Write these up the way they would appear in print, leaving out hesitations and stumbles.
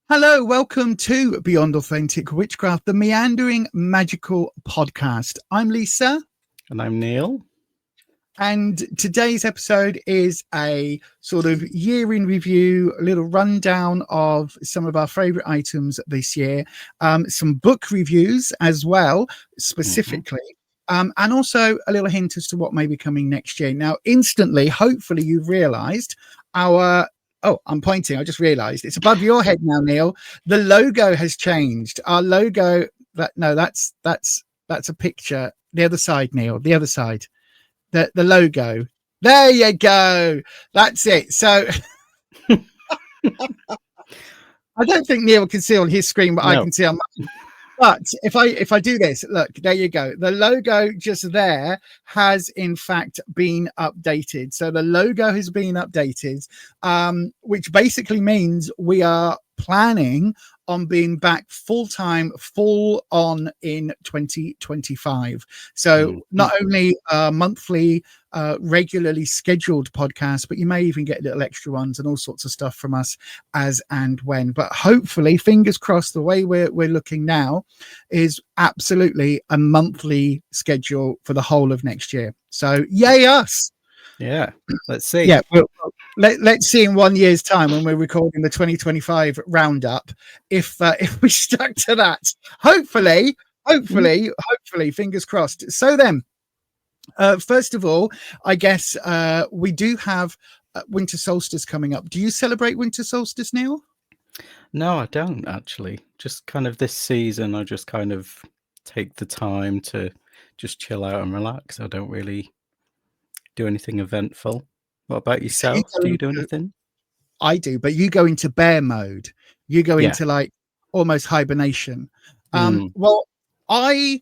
Hello, welcome to Beyond Authentic Witchcraft, the Meandering Magickal podcast. I'm Lisa. And I'm Neil. And today's episode is a sort of year in review, a little rundown of some of our favourite items this year, some book reviews as well, specifically. And also a little hint as to what may be coming next year. Now, instantly, hopefully you've realised our... Oh, I'm pointing. I just realised it's above your head now, Neil. The logo has changed. Our logo. That's a picture. The other side, Neil. The other side. The logo. There you go. That's it. So I don't think Neil can see on his screen, but I can see on mine. But if I do this, look, there you go. The logo just there has in fact been updated. So the logo has been updated, which basically means we are planning on being back full-time, full on in 2025. So not only monthly, regularly scheduled podcasts, but you may even get little extra ones and all sorts of stuff from us as and when. But hopefully, fingers crossed, the way we're looking now is absolutely a monthly schedule for the whole of next year. So yay us. Yeah, let's see. Yeah, well, let's see in 1 year's time when we're recording the 2025 roundup if we stuck to that. Hopefully, fingers crossed. So then, first of all, I guess we do have winter solstice coming up. Do you celebrate winter solstice, Neil? No, I don't actually. Just kind of this season, I just kind of take the time to just chill out and relax. I don't really do anything eventful. What about yourself? Do you do anything? I do, but you go into bear mode. You go into like almost hibernation. Well, I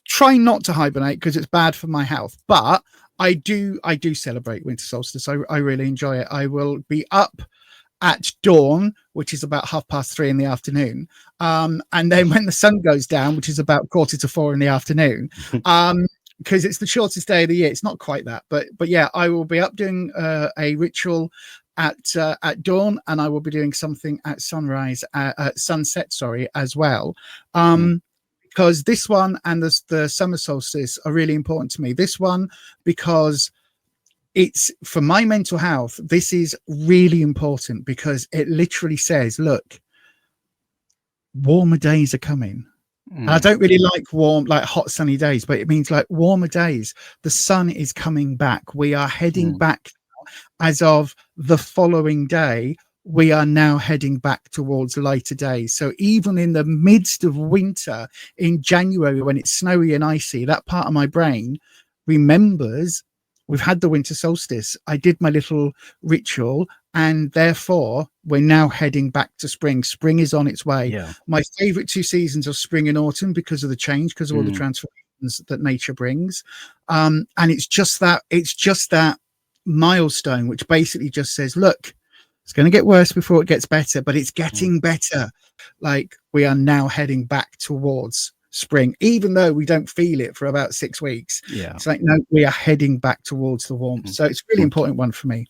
try not to hibernate because it's bad for my health, but I do celebrate winter solstice. I really enjoy it. I will be up at dawn, which is about 3:30 in the afternoon, and then when the sun goes down, which is about 3:45 in the afternoon, because it's the shortest day of the year. It's not quite that, but yeah, I will be up doing a ritual at dawn, and I will be doing something at sunrise, at sunset, as well. Because this one and the summer solstice are really important to me. This one, because it's for my mental health, this is really important because it literally says, look, warmer days are coming. And I don't really like warm, like hot sunny days, but it means like warmer days. The sun is coming back. We are heading back as of the following day. We are now heading back towards lighter days. So even in the midst of winter in January, when it's snowy and icy, that part of my brain remembers we've had the winter solstice. I did my little ritual, and therefore we're now heading back to spring. Spring is on its way. Yeah. My favorite two seasons are spring and autumn because of the change, because of all the transformations that nature brings. And it's just that milestone, which basically just says, look, it's going to get worse before it gets better, but it's getting better. Like, we are now heading back towards spring, even though we don't feel it for about 6 weeks. Yeah, it's like, no, we are heading back towards the warmth. So it's a really important one for me.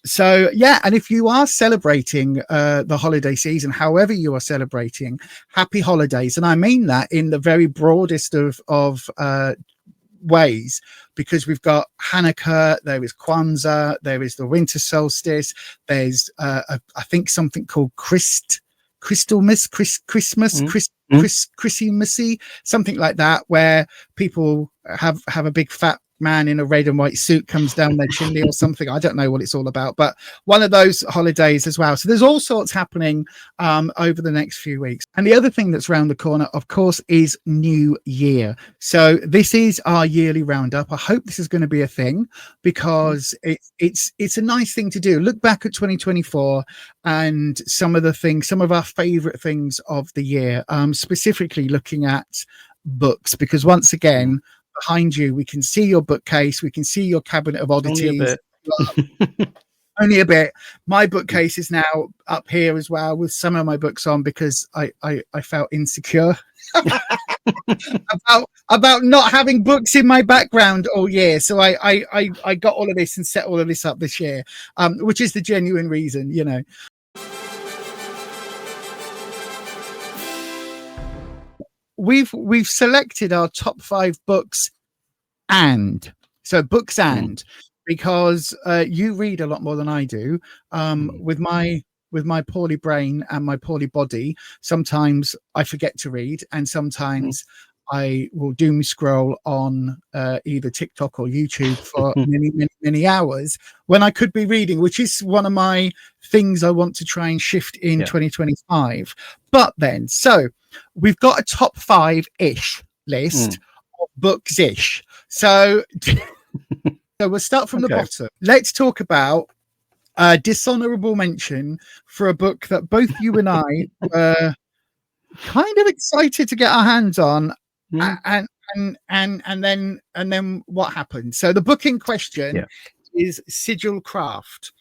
So yeah, and if you are celebrating the holiday season, however you are celebrating, happy holidays. And I mean that in the very broadest of ways, because we've got Hanukkah, there is Kwanzaa, there is the winter solstice, there's I think something called Christmas, Christmassy, something like that, where people have a big fat man in a red and white suit comes down their chimney or something. I don't know what it's all about, but one of those holidays as well. So there's all sorts happening over the next few weeks. And the other thing that's around the corner, of course, is New Year. So this is our yearly roundup. I hope this is going to be a thing, because it's a nice thing to do. Look back at 2024 and some of our favorite things of the year, specifically looking at books, because once again, behind you we can see your bookcase, we can see your cabinet of oddities. Only a bit. My bookcase is now up here as well, with some of my books on, because I felt insecure about not having books in my background all year. So I got all of this and set all of this up this year, which is the genuine reason, you know. we've selected our top 5 books because you read a lot more than I do. With my poorly brain and my poorly body, sometimes I forget to read, and sometimes I will doom scroll on either TikTok or YouTube for many hours when I could be reading, which is one of my things I want to try and shift in 2025. But then, so we've got a top 5-ish list of books-ish. So we'll start from the bottom. Let's talk about dishonorable mention for a book that both you and I were kind of excited to get our hands on, and then what happened. So the book in question is Sigil Craft,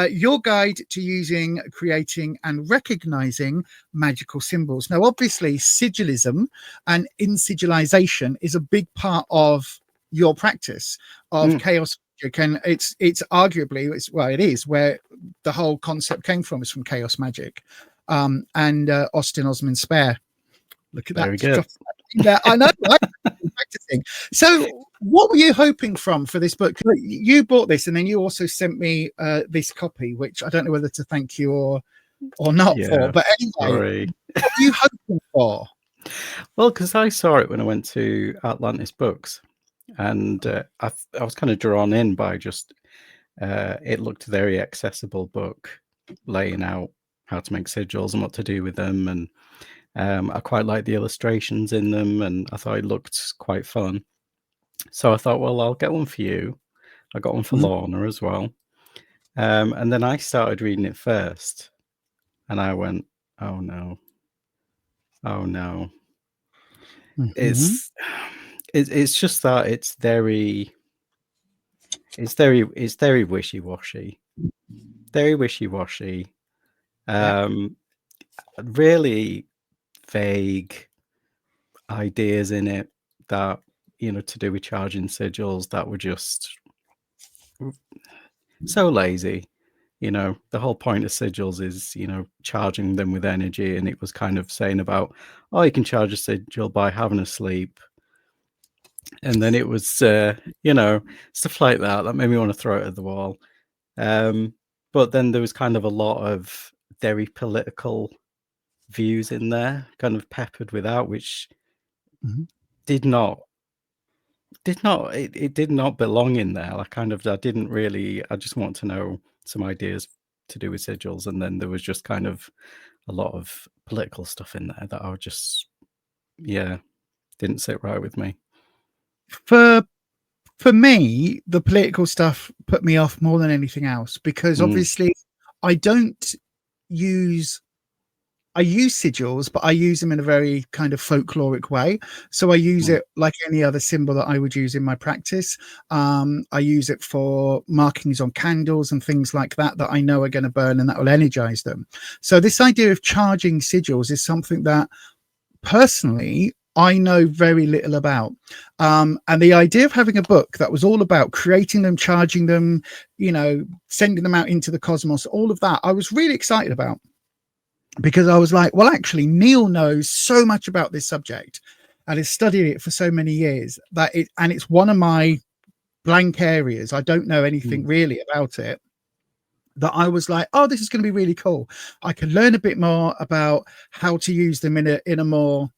your guide to using, creating, and recognizing magical symbols. Now, obviously, sigilism and insigilization is a big part of your practice of chaos. And it's arguably it is where the whole concept came from, is from chaos magic, and Austin Osman Spare. Look at Very that. Good. I know. Practicing. So what were you hoping for this book? You bought this, and then you also sent me this copy, which I don't know whether to thank you or not for. But anyway, what were you hoping for? Well, because I saw it when I went to Atlantis Books. And I was kind of drawn in by just it looked a very accessible book, laying out how to make sigils and what to do with them, and I quite liked the illustrations in them, and I thought it looked quite fun. So I thought, well, I'll get one for you. I got one for Lorna as well, and then I started reading it first, and I went, oh no. It's just that it's very wishy-washy, really vague ideas in it that, to do with charging sigils that were just so lazy. The whole point of sigils is, charging them with energy, and it was kind of saying about, you can charge a sigil by having a sleep. And then it was, stuff like that made me want to throw it at the wall. But then there was kind of a lot of very political views in there, kind of peppered with that, which did not belong in there. I just want to know some ideas to do with sigils, and then there was just kind of a lot of political stuff in there that I would just didn't sit right with me. For me, the political stuff put me off more than anything else, because obviously I use sigils, but I use them in a very kind of folkloric way. So I use it like any other symbol that I would use in my practice. I use it for markings on candles and things like that I know are going to burn and that will energize them. So this idea of charging sigils is something that personally I know very little about. And the idea of having a book that was all about creating them, charging them, sending them out into the cosmos, all of that, I was really excited about. Because I was like, well, actually, Neil knows so much about this subject and has studied it for so many years and it's one of my blank areas. I don't know anything really about it. That I was like, oh, this is going to be really cool. I can learn a bit more about how to use them in a more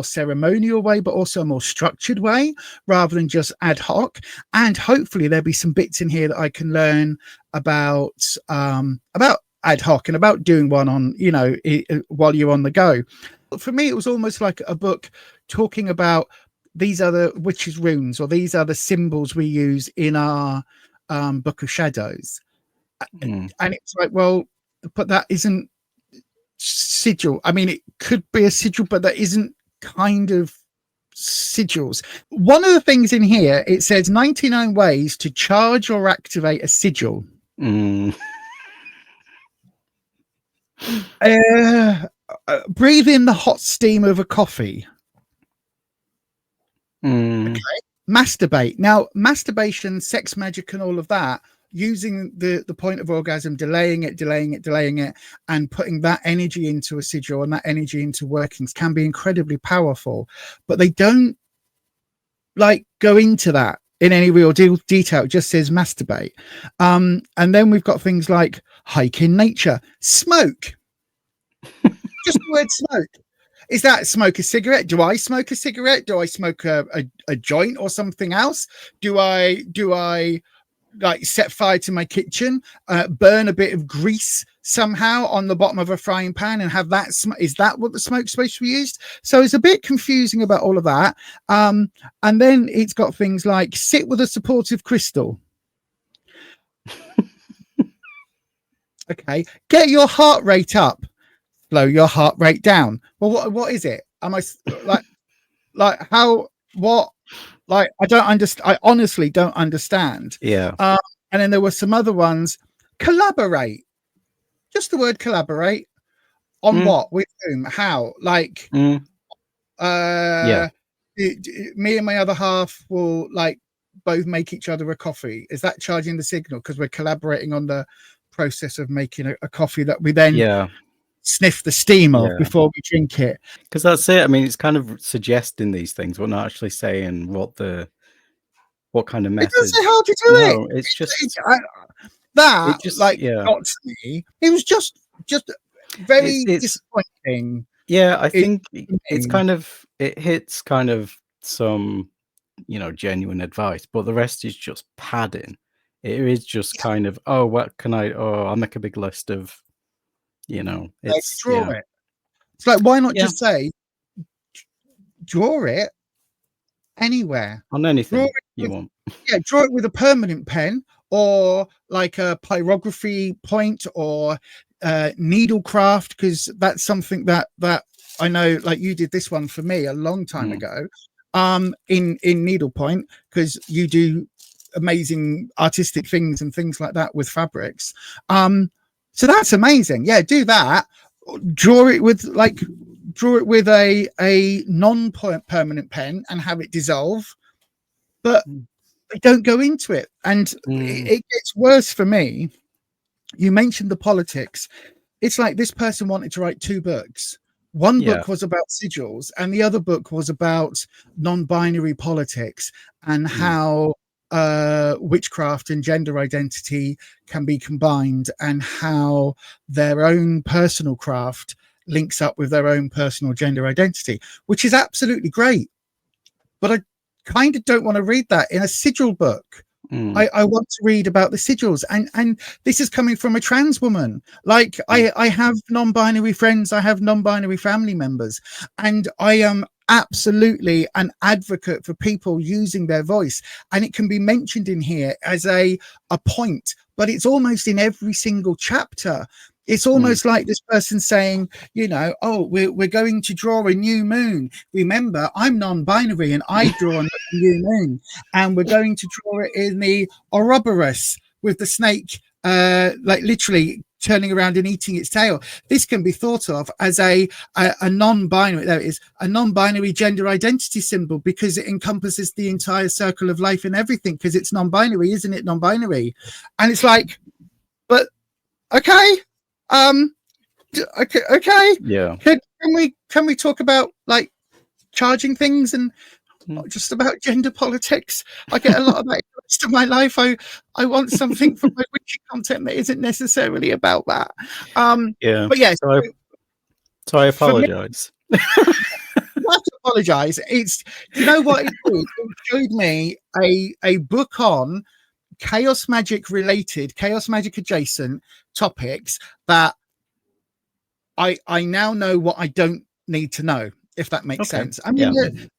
ceremonial way, but also a more structured way, rather than just ad hoc. And hopefully, there'll be some bits in here that I can learn about ad hoc and about doing one on, while you're on the go. For me, it was almost like a book talking about these are the witches' runes, or these are the symbols we use in our Book of Shadows. And it's like, well, but that isn't sigil. I mean, it could be a sigil, but that isn't kind of sigils. One of the things in here, it says 99 ways to charge or activate a sigil. Breathe in the hot steam of a coffee. Okay. Masturbate. Now, masturbation, sex magic, and all of that using the point of orgasm, delaying it, and putting that energy into a sigil and that energy into workings can be incredibly powerful. But they don't like go into that in any real detail. It just says masturbate. And then we've got things like hike in nature, smoke. Just the word smoke. Is that smoke a cigarette? Do I smoke a cigarette? Do I smoke a joint or something else? Do I like set fire to my kitchen, burn a bit of grease somehow on the bottom of a frying pan and have that is that what the smoke's supposed to be used? So it's a bit confusing about all of that. And then it's got things like sit with a supportive crystal. Okay, get your heart rate up, slow your heart rate down. Well, what is it? Am I like how what? Like, I don't understand. I honestly don't understand. Yeah. And then there were some other ones. Collaborate. Just the word collaborate. On what? With whom? How? Like, me and my other half will like both make each other a coffee. Is that charging the signal? Because we're collaborating on the process of making a coffee that we then sniff the steam of before we drink it. Because that's it. I mean, it's kind of suggesting these things, but not actually saying what kind of method. It doesn't say how to do it. It's just got to me. It was just very disappointing. Yeah, I think it's kind of it hits kind of some genuine advice, but the rest is just padding. It is just kind of what can I'll make a big list of. It's draw it. It's like, why not just say draw it anywhere on anything you want? Yeah, draw it with a permanent pen or like a pyrography point or needlecraft, because that's something that I know. Like you did this one for me a long time ago, in needlepoint, because you do amazing artistic things and things like that with fabrics. So that's amazing. Yeah, do that. Draw it with a non-permanent pen and have it dissolve. But they don't go into it. And it gets worse for me. You mentioned the politics. It's like this person wanted to write 2 books. One book was about sigils and the other book was about non-binary politics and how witchcraft and gender identity can be combined, and how their own personal craft links up with their own personal gender identity, which is absolutely great. But I kind of don't want to read that in a sigil book. I want to read about the sigils, and this is coming from a trans woman. Like I have non-binary friends, I have non-binary family members, and I am absolutely an advocate for people using their voice, and it can be mentioned in here as a point, but it's almost in every single chapter. It's almost like this person saying, we're going to draw a new moon. Remember, I'm non-binary and I draw a new moon, and we're going to draw it in the Ouroboros with the snake like literally turning around and eating its tail. This can be thought of as a non-binary, there it is, a non-binary gender identity symbol, because it encompasses the entire circle of life and everything, because it's non-binary, isn't it? Non-binary. And it's like, but okay. Okay. Yeah. Can we talk about like charging things and not just about gender politics? I get a lot of that in the rest of my life. I want something from my witchy content that isn't necessarily about that. But yeah. So I apologize. You have to apologize. It's what it did? It showed me a book on chaos magic related, chaos magic adjacent topics that I now know what I don't need to know, if that makes sense. I mean,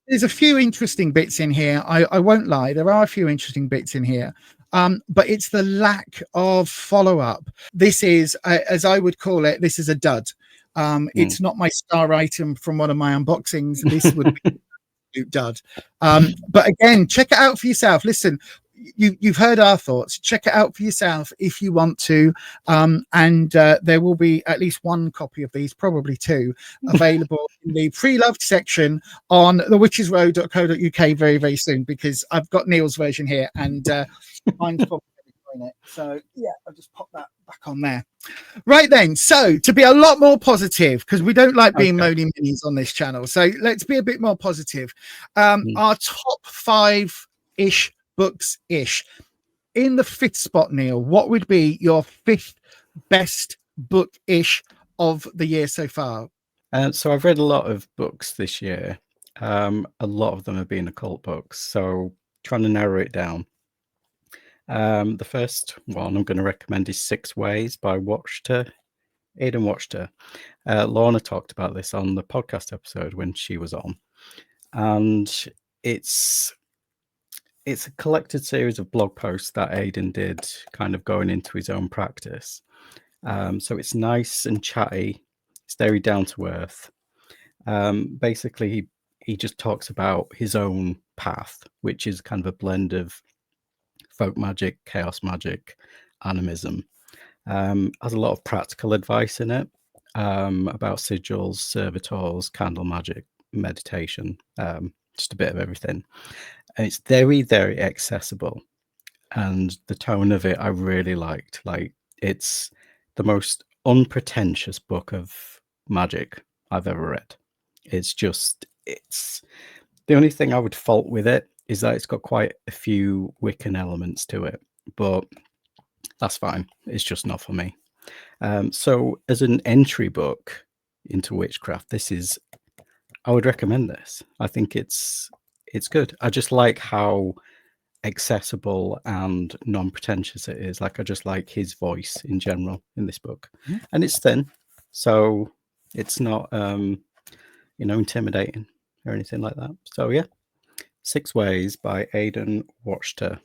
there's a few interesting bits in here. I won't lie. There are a few interesting bits in here. But it's the lack of follow-up. This is, as I would call it, this is a dud. It's not my star item from one of my unboxings. This would be a dud. But again, check it out for yourself. Listen, you've heard our thoughts. Check it out for yourself if you want to. And there will be at least one copy of these, probably 2, available in the pre-loved section on thewitchesrow.co.uk very, very soon, because I've got Neil's version here and mine's probably minute. So yeah, I'll just pop that back on there. Right then, so to be a lot more positive, because we don't like being moaning minis on this channel, so let's be a bit more positive. Our top 5-ish books-ish. In the 5th spot, Neil, what would be your 5th best book-ish of the year so far? So I've read a lot of books this year. A lot of them have been occult books, so trying to narrow it down. The first one I'm going to recommend is 6 Ways by Wachter, Aidan Wachter. Lorna talked about this on the podcast episode when she was on, and it's a collected series of blog posts that Aidan did, kind of going into his own practice. So it's nice and chatty. It's very down to earth. Basically, he just talks about his own path, which is kind of a blend of folk magic, chaos magic, animism. Has a lot of practical advice in it about sigils, servitors, candle magic, meditation, just a bit of everything. And it's very, very accessible. And the tone of it I really liked. Like, it's the most unpretentious book of magic I've ever read. It's the only thing I would fault with it is that it's got quite a few Wiccan elements to it, but that's fine. It's just not for me. So as an entry book into witchcraft, I would recommend this. I think it's good. I just like how accessible and non-pretentious it is. Like, I just like his voice in general in this book. And it's thin, so it's not intimidating or anything like that. So yeah, 6 Ways by Aidan Wachter.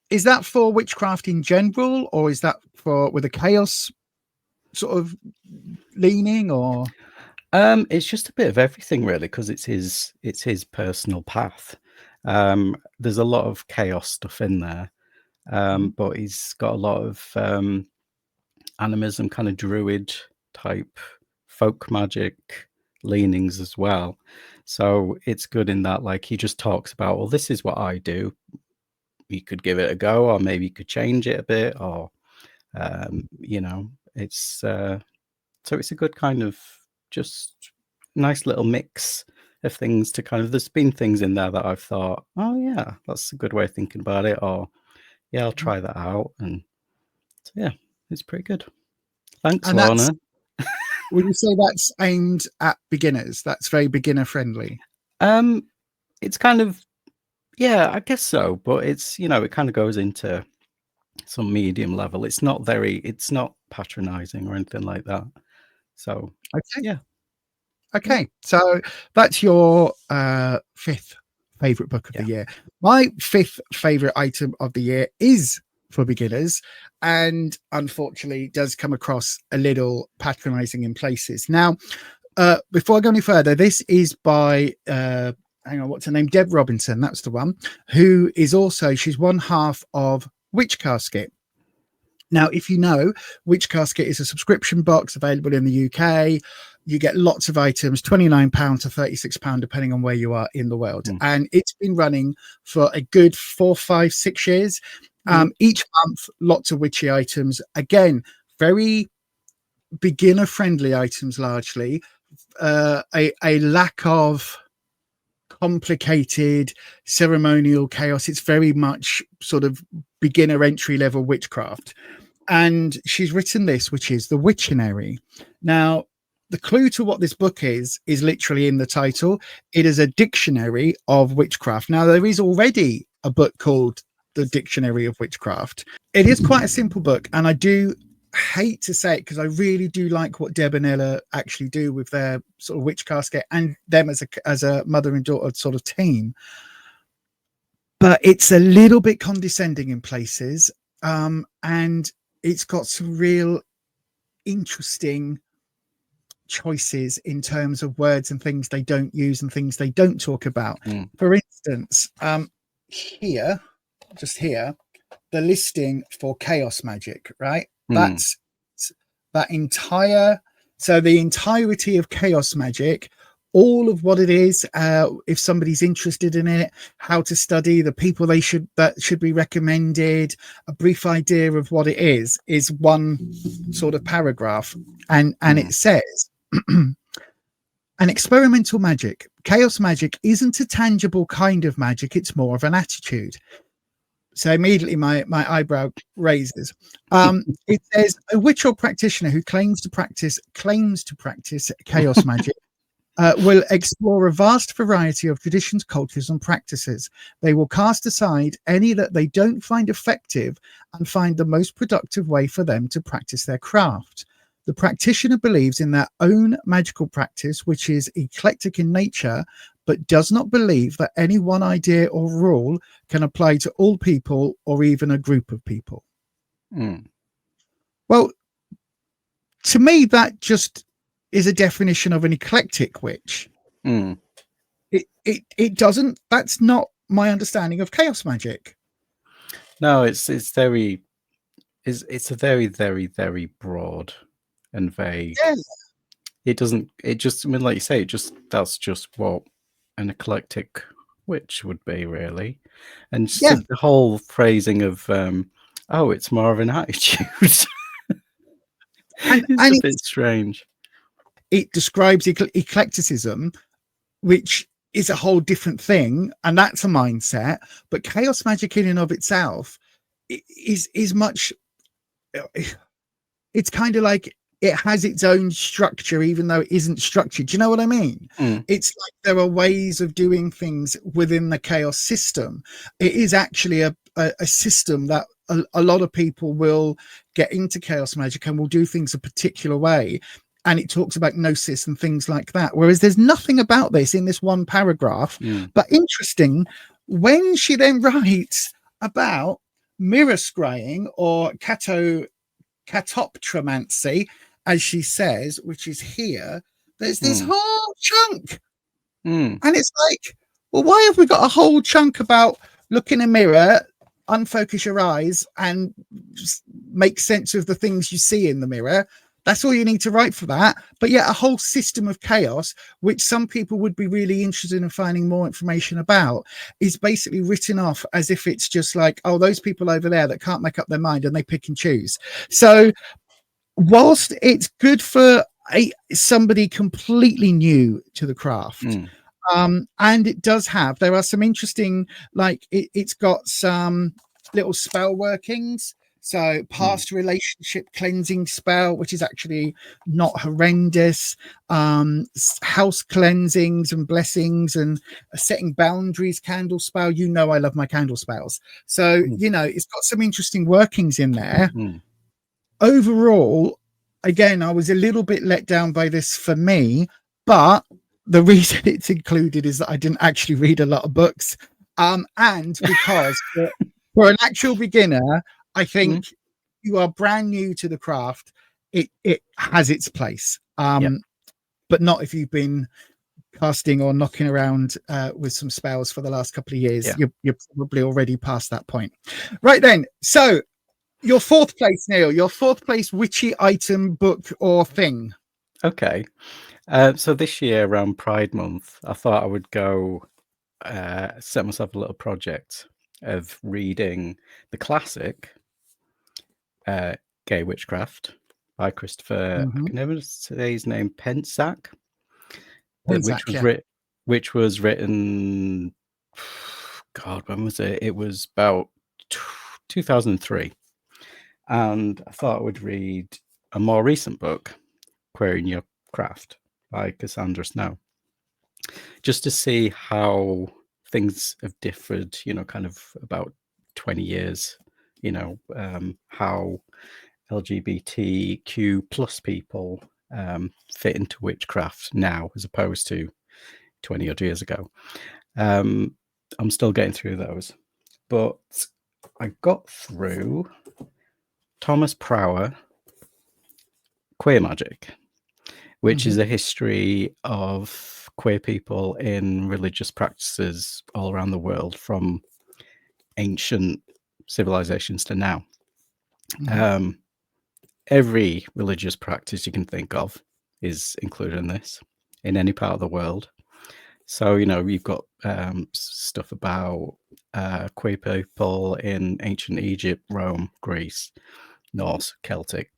Is that for witchcraft in general, or is that with a chaos sort of leaning, or? It's just a bit of everything, really, because it's his personal path. There's a lot of chaos stuff in there, but he's got a lot of animism, kind of druid type folk magic leanings as well. So it's good in that, like, he just talks about, well, this is what I do. You could give it a go, or maybe you could change it a bit, or it's so it's a good kind of just nice little mix of things to kind of, there's been things in there that I've thought, oh yeah, that's a good way of thinking about it, or yeah, I'll try that out. And so yeah, it's pretty good. Thanks, Lorna. Would you say that's aimed at beginners? That's very beginner friendly. It's kind of, yeah, I guess so, but it's, it kind of goes into some medium level. It's not patronizing or anything like that. So okay, yeah. Okay, so that's your 5th favorite book of the year. My 5th favorite item of the year is for beginners, and unfortunately does come across a little patronizing in places. Now, before I go any further, this is by hang on, what's her name? Deb Robinson, that's the one, who is also, she's one half of Witch Casket. Now, if you know, Witch Casket is a subscription box available in the UK. You get lots of items, £29 to £36, depending on where you are in the world. And it's been running for a good 4, 5, 6 years. Each month, lots of witchy items. Again, very beginner-friendly items, largely. A lack of complicated ceremonial chaos. It's very much sort of beginner entry-level witchcraft. And she's written this, which is the Witch-ionary. Now, the clue to what this book is literally in the title. It is a dictionary of witchcraft. Now, there is already a book called The Dictionary of Witchcraft. It is quite a simple book, and I do hate to say it because I really do like what Deb and Ella actually do with their sort of Witch Casket and them as a mother and daughter sort of team. But it's a little bit condescending in places, and it's got some real interesting choices in terms of words and things they don't use and things they don't talk about. For instance, here, the listing for chaos magic, right? That's that entire, so the entirety of chaos magic all of what it is, if somebody's interested in it, how to study, the people that should be recommended, a brief idea of what it is one sort of paragraph. And it says, an experimental magic, chaos magic, isn't a tangible kind of magic, it's more of an attitude. So immediately my eyebrow raises. It says a witch or practitioner who claims to practice chaos magic will explore a vast variety of traditions, cultures, and practices. They will cast aside any that they don't find effective and find the most productive way for them to practice their craft. The practitioner believes in their own magical practice, which is eclectic in nature, but does not believe that any one idea or rule can apply to all people or even a group of people. Well, to me, that just is a definition of an eclectic witch. It doesn't. That's not my understanding of chaos magic. No, it's a very, very, very broad and vague. Yeah. It doesn't. It just. I mean, like you say, that's just what an eclectic witch would be, really. And the whole phrasing of oh, it's more of an attitude. It's a bit strange. It describes eclecticism, which is a whole different thing, and that's a mindset. But chaos magic in and of itself is much. It's kind of like it has its own structure, even though it isn't structured. Do you know what I mean? It's like there are ways of doing things within the chaos system. It is actually a system that a lot of people will get into chaos magic and will do things a particular way. And it talks about gnosis and things like that. Whereas there's nothing about this in this one paragraph. But interesting, when she then writes about mirror scrying or catoptromancy, as she says, which is here, there's this whole chunk. And it's like, well, why have we got a whole chunk about look in a mirror, unfocus your eyes, and just make sense of the things you see in the mirror? That's all you need to write for that. But yet a whole system of chaos, which some people would be really interested in finding more information about, is basically written off as if it's just like, oh, those people over there that can't make up their mind and they pick and choose. So whilst it's good for somebody completely new to the craft, and it does have, there are some interesting, like it's got some little spell workings. So past relationship cleansing spell, which is actually not horrendous. House cleansings and blessings and setting boundaries candle spell. You know I love my candle spells. So, you know, it's got some interesting workings in there. Overall, again, I was a little bit let down by this for me, but the reason it's included is that I didn't actually read a lot of books. And because for an actual beginner, I think you are brand new to the craft. It has its place, but not if you've been casting or knocking around with some spells for the last couple of years. You're probably already past that point. Right then. So your fourth place, Neil, your fourth place witchy item, book or thing. Okay. So this year around Pride Month, I thought I would go set myself a little project of reading the classic Gay Witchcraft by Christopher, I can never say his name, Penczak, which was written, God, when was it? It was about 2003. And I thought I would read a more recent book, Querying Your Craft by Cassandra Snow, just to see how things have differed, you know, kind of about 20 years, you know, how LGBTQ plus people fit into witchcraft now as opposed to 20 odd years ago. I'm still getting through those, but I got through Thomas Prower, Queer Magic, which is a history of queer people in religious practices all around the world, from ancient civilizations to now. Every religious practice you can think of is included in this. in any part of the world. So, you know, you've got stuff about queer people in ancient Egypt, Rome, Greece, Norse, Celtic,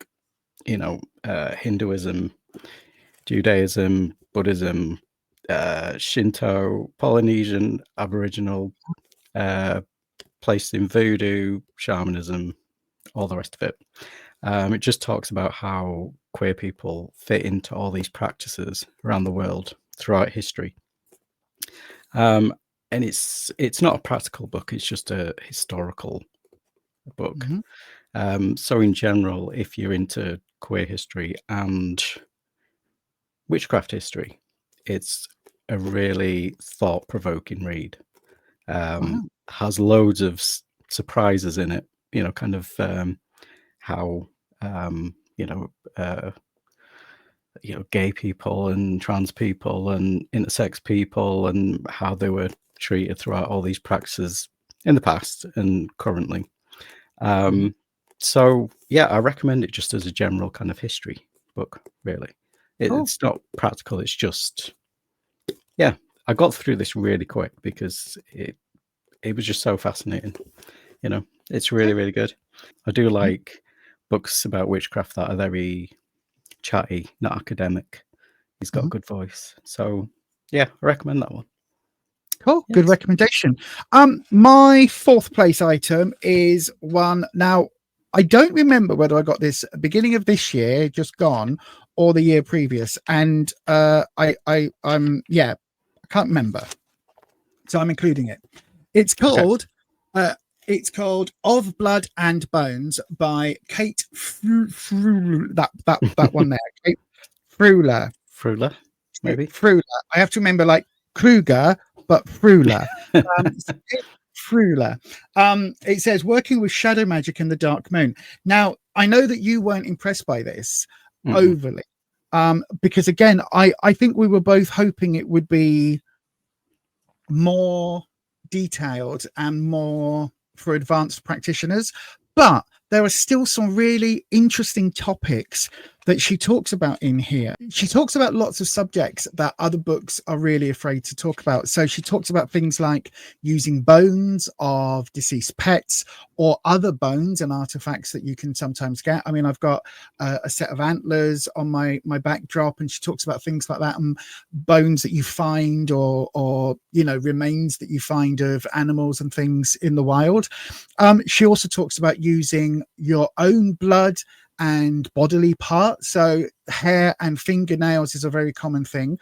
you know, Hinduism, Judaism, Buddhism, Shinto, Polynesian, Aboriginal, placed in voodoo, shamanism, all the rest of it. It just talks about how queer people fit into all these practices around the world throughout history. And it's not a practical book, it's just a historical book. So in general, if you're into queer history and witchcraft history, it's a really thought-provoking read. Has loads of surprises in it, you know, kind of how gay people and trans people and intersex people and how they were treated throughout all these practices in the past and currently. So yeah, I recommend it just as a general kind of history book, really. It's not practical, it's just, yeah, I got through this really quick because it was just so fascinating. You know, it's really, really good. I do like books about witchcraft that are very chatty, not academic. He's got a good voice. So yeah, I recommend that one. Cool. Yes. Good recommendation. My fourth place item is one. Now, I don't remember whether I got this beginning of this year, just gone, or the year previous. And I can't remember. So I'm including it. It's called Of Blood and Bones by Kate Freuler. That one there. Kate Freuler. Freuler, maybe. Freuler. I have to remember like Kruger, but Freuler. Freuler. It says working with shadow magic and the dark moon. Now, I know that you weren't impressed by this overly. Because again, I think we were both hoping it would be more detailed and more for advanced practitioners, but there are still some really interesting topics that she talks about in here. She talks about lots of subjects that other books are really afraid to talk about. So she talks about things like using bones of deceased pets or other bones and artifacts that you can sometimes get. I mean, I've got a set of antlers on my backdrop, and she talks about things like that, and bones that you find or you know, remains that you find of animals and things in the wild. She also talks about using your own blood and bodily parts. So hair and fingernails is a very common thing,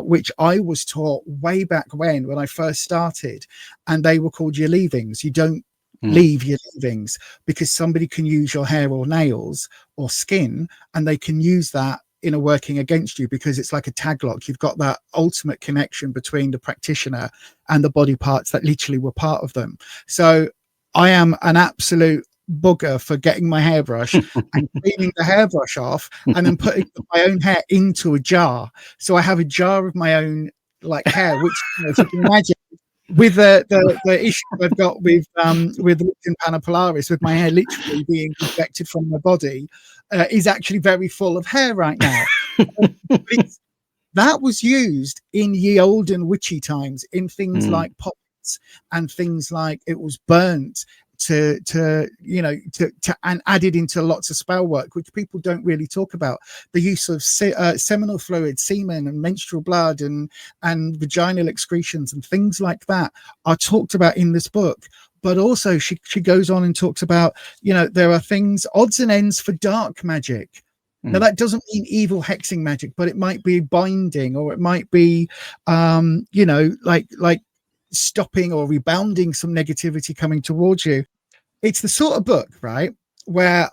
which I was taught way back when I first started, and they were called your leavings. You don't leave your leavings, because somebody can use your hair or nails or skin, and they can use that in a working against you, because it's like a tag lock. You've got that ultimate connection between the practitioner and the body parts that literally were part of them. So I am an absolute bugger for getting my hairbrush and cleaning the hairbrush off and then putting my own hair into a jar. So I have a jar of my own like hair, which, you know, if you can imagine, with the issue I've got with Lichen Panopolaris, with my hair literally being ejected from my body, is actually very full of hair right now. That was used in ye olden witchy times in things like poppets and things like it was burnt to and added into lots of spell work, which people don't really talk about. The use of seminal fluid, semen and menstrual blood and vaginal excretions and things like that are talked about in this book. But also she goes on and talks about, you know, there are things, odds and ends for dark magic. Now that doesn't mean evil hexing magic, but it might be binding, or it might be you know, like stopping or rebounding some negativity coming towards you. It's the sort of book, right, where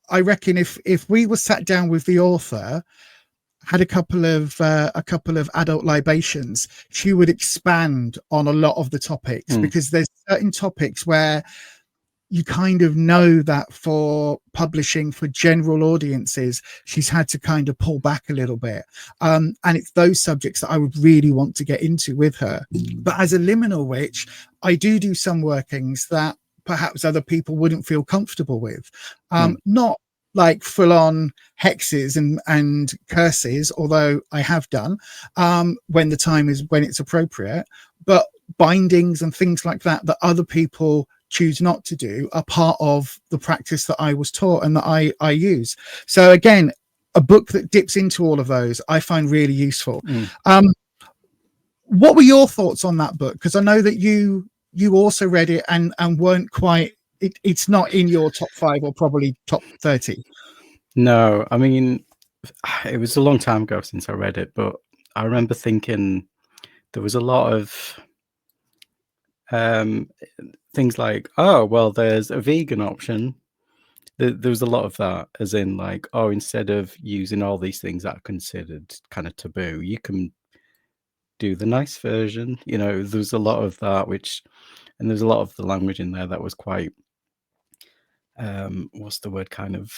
I reckon if we were sat down with the author, had a couple of adult libations, she would expand on a lot of the topics, because there's certain topics where you kind of know that for publishing for general audiences, she's had to kind of pull back a little bit. And it's those subjects that I would really want to get into with her. But as a liminal witch, I do some workings that perhaps other people wouldn't feel comfortable with. Not like full on hexes and curses, although I have done when it's appropriate, but bindings and things like that other people choose not to do are part of the practice that I was taught and that I use. So again, a book that dips into all of those I find really useful. What were your thoughts on that book? Because I know that you also read it and weren't quite, it's not in your top 5 or probably top 30. No, I mean, it was a long time ago since I read it, but I remember thinking there was a lot of things like, oh, well, there's a vegan option. There was a lot of that, as in like, oh, instead of using all these things that are considered kind of taboo, you can do the nice version. There's a lot of that, and there's a lot of the language in there that was quite, what's the word, kind of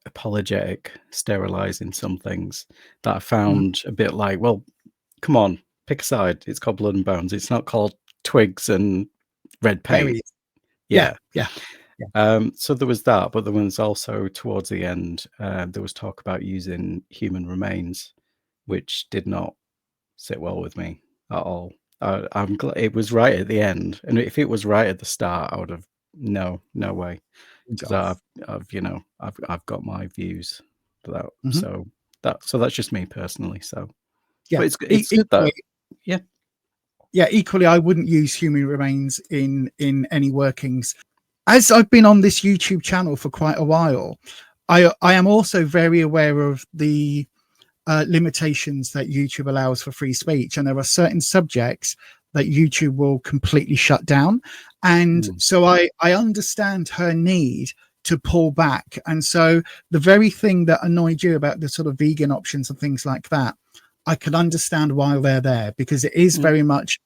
apologetic, sterilizing some things that I found a bit like, well, come on, pick a side. It's called Blood and Bones. It's not called Twigs and Red Paint. Yeah. So there was that, but there was also towards the end, there was talk about using human remains, which did not sit well with me at all. I'm glad it was right at the end, and if it was right at the start, I would have no way, because I've got my views for that. So that's just me personally. So yeah, but it's good though. Yeah, equally, I wouldn't use human remains in any workings. As I've been on this YouTube channel for quite a while, I am also very aware of the limitations that YouTube allows for free speech, and there are certain subjects that YouTube will completely shut down. And so I understand her need to pull back. And so the very thing that annoyed you about the sort of vegan options and things like that, I can understand why they're there, because it is very much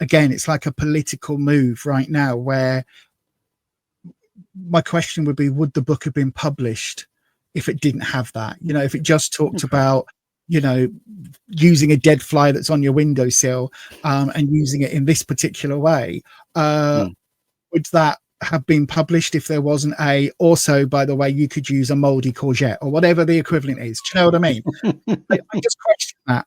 again, it's like a political move right now, where my question would be, would the book have been published if it didn't have that? If it just talked about, using a dead fly that's on your windowsill and using it in this particular way, would that have been published if there wasn't also, by the way, you could use a moldy courgette or whatever the equivalent is? Do you know what I mean? I just question that.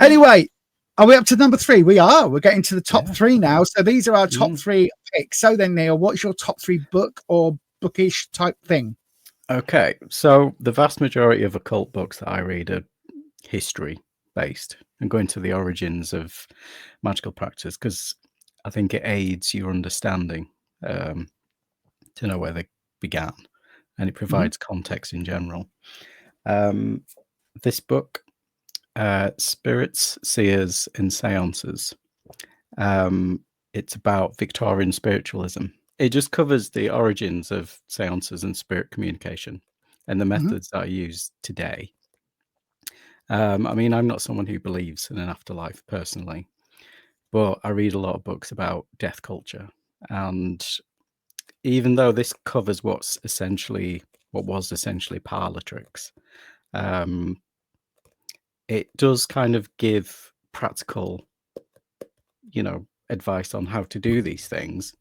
Anyway, are we up to number 3? We are. We're getting to the top 3 now. So these are our top 3 picks. So then, Neil, what's your top 3 book or bookish type thing? Okay, so the vast majority of occult books that I read are history based and go into the origins of magical practice, because I think it aids your understanding to know where they began, and it provides context in general. This book, Spirits, Seers and Seances, it's about Victorian spiritualism. It just covers the origins of seances and spirit communication and the methods that are used today. I mean, I'm not someone who believes in an afterlife personally, but I read a lot of books about death culture. And even though this covers what was essentially parlor tricks, it does kind of give practical, advice on how to do these things.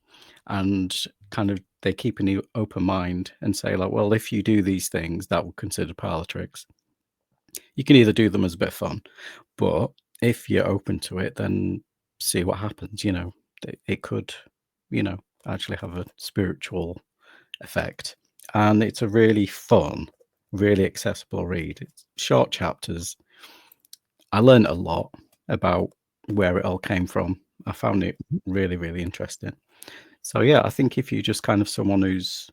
And kind of they keep an open mind and say, like, well, if you do these things that will consider parlor tricks, you can either do them as a bit of fun, but if you're open to it, then see what happens. It could actually have a spiritual effect. And it's a really fun, really accessible read. It's short chapters. I learned a lot about where it all came from. I found it really, really interesting. So yeah, I think if you're just kind of someone who's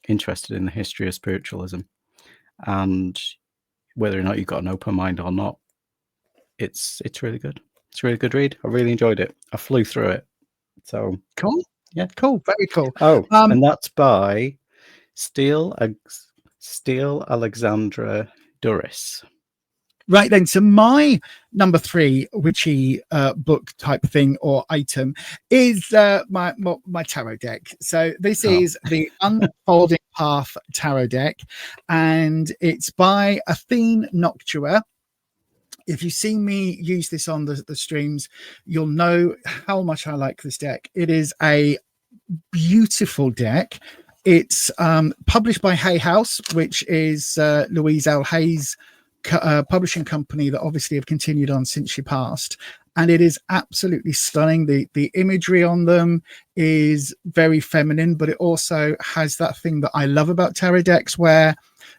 interested in the history of spiritualism, and whether or not you've got an open mind or not, it's really good. It's a really good read. I really enjoyed it. I flew through it. So cool. Yeah, cool. Very cool. Oh, and that's by Steele Alexandra Douris. Right then, so my number 3 witchy book type thing or item is my tarot deck. So this is the Unfolding Path tarot deck, and it's by Athene Noctua. If you see me use this on the streams, you'll know how much I like this deck. It is a beautiful deck. It's published by Hay House, which is Louise L. Hay's publishing company that obviously have continued on since she passed. And it is absolutely stunning. The imagery on them is very feminine, but it also has that thing that I love about tarot decks where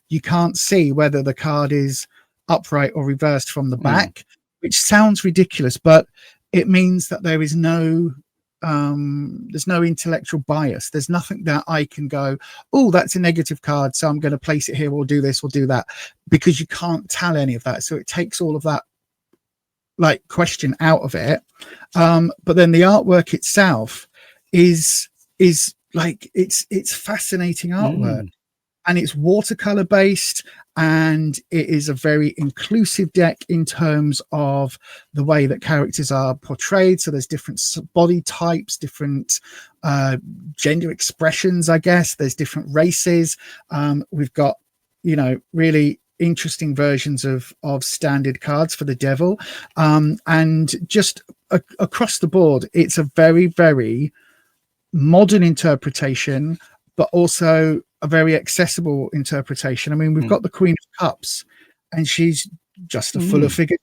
you can't see whether the card is upright or reversed from the back, which sounds ridiculous, but it means that there is there's no intellectual bias. There's nothing that I can go, oh, that's a negative card, so I'm going to place it here, or do this or do that, because you can't tell any of that. So it takes all of that like question out of it. But then the artwork itself is like it's fascinating artwork, and it's watercolor based, and it is a very inclusive deck in terms of the way that characters are portrayed. So there's different body types, different gender expressions, I guess. There's different races. We've got, you know, really interesting versions of standard cards for the devil, and just across the board, it's a very, very modern interpretation, but also a very accessible interpretation. I mean, we've got the Queen of Cups, and she's just a fuller figured.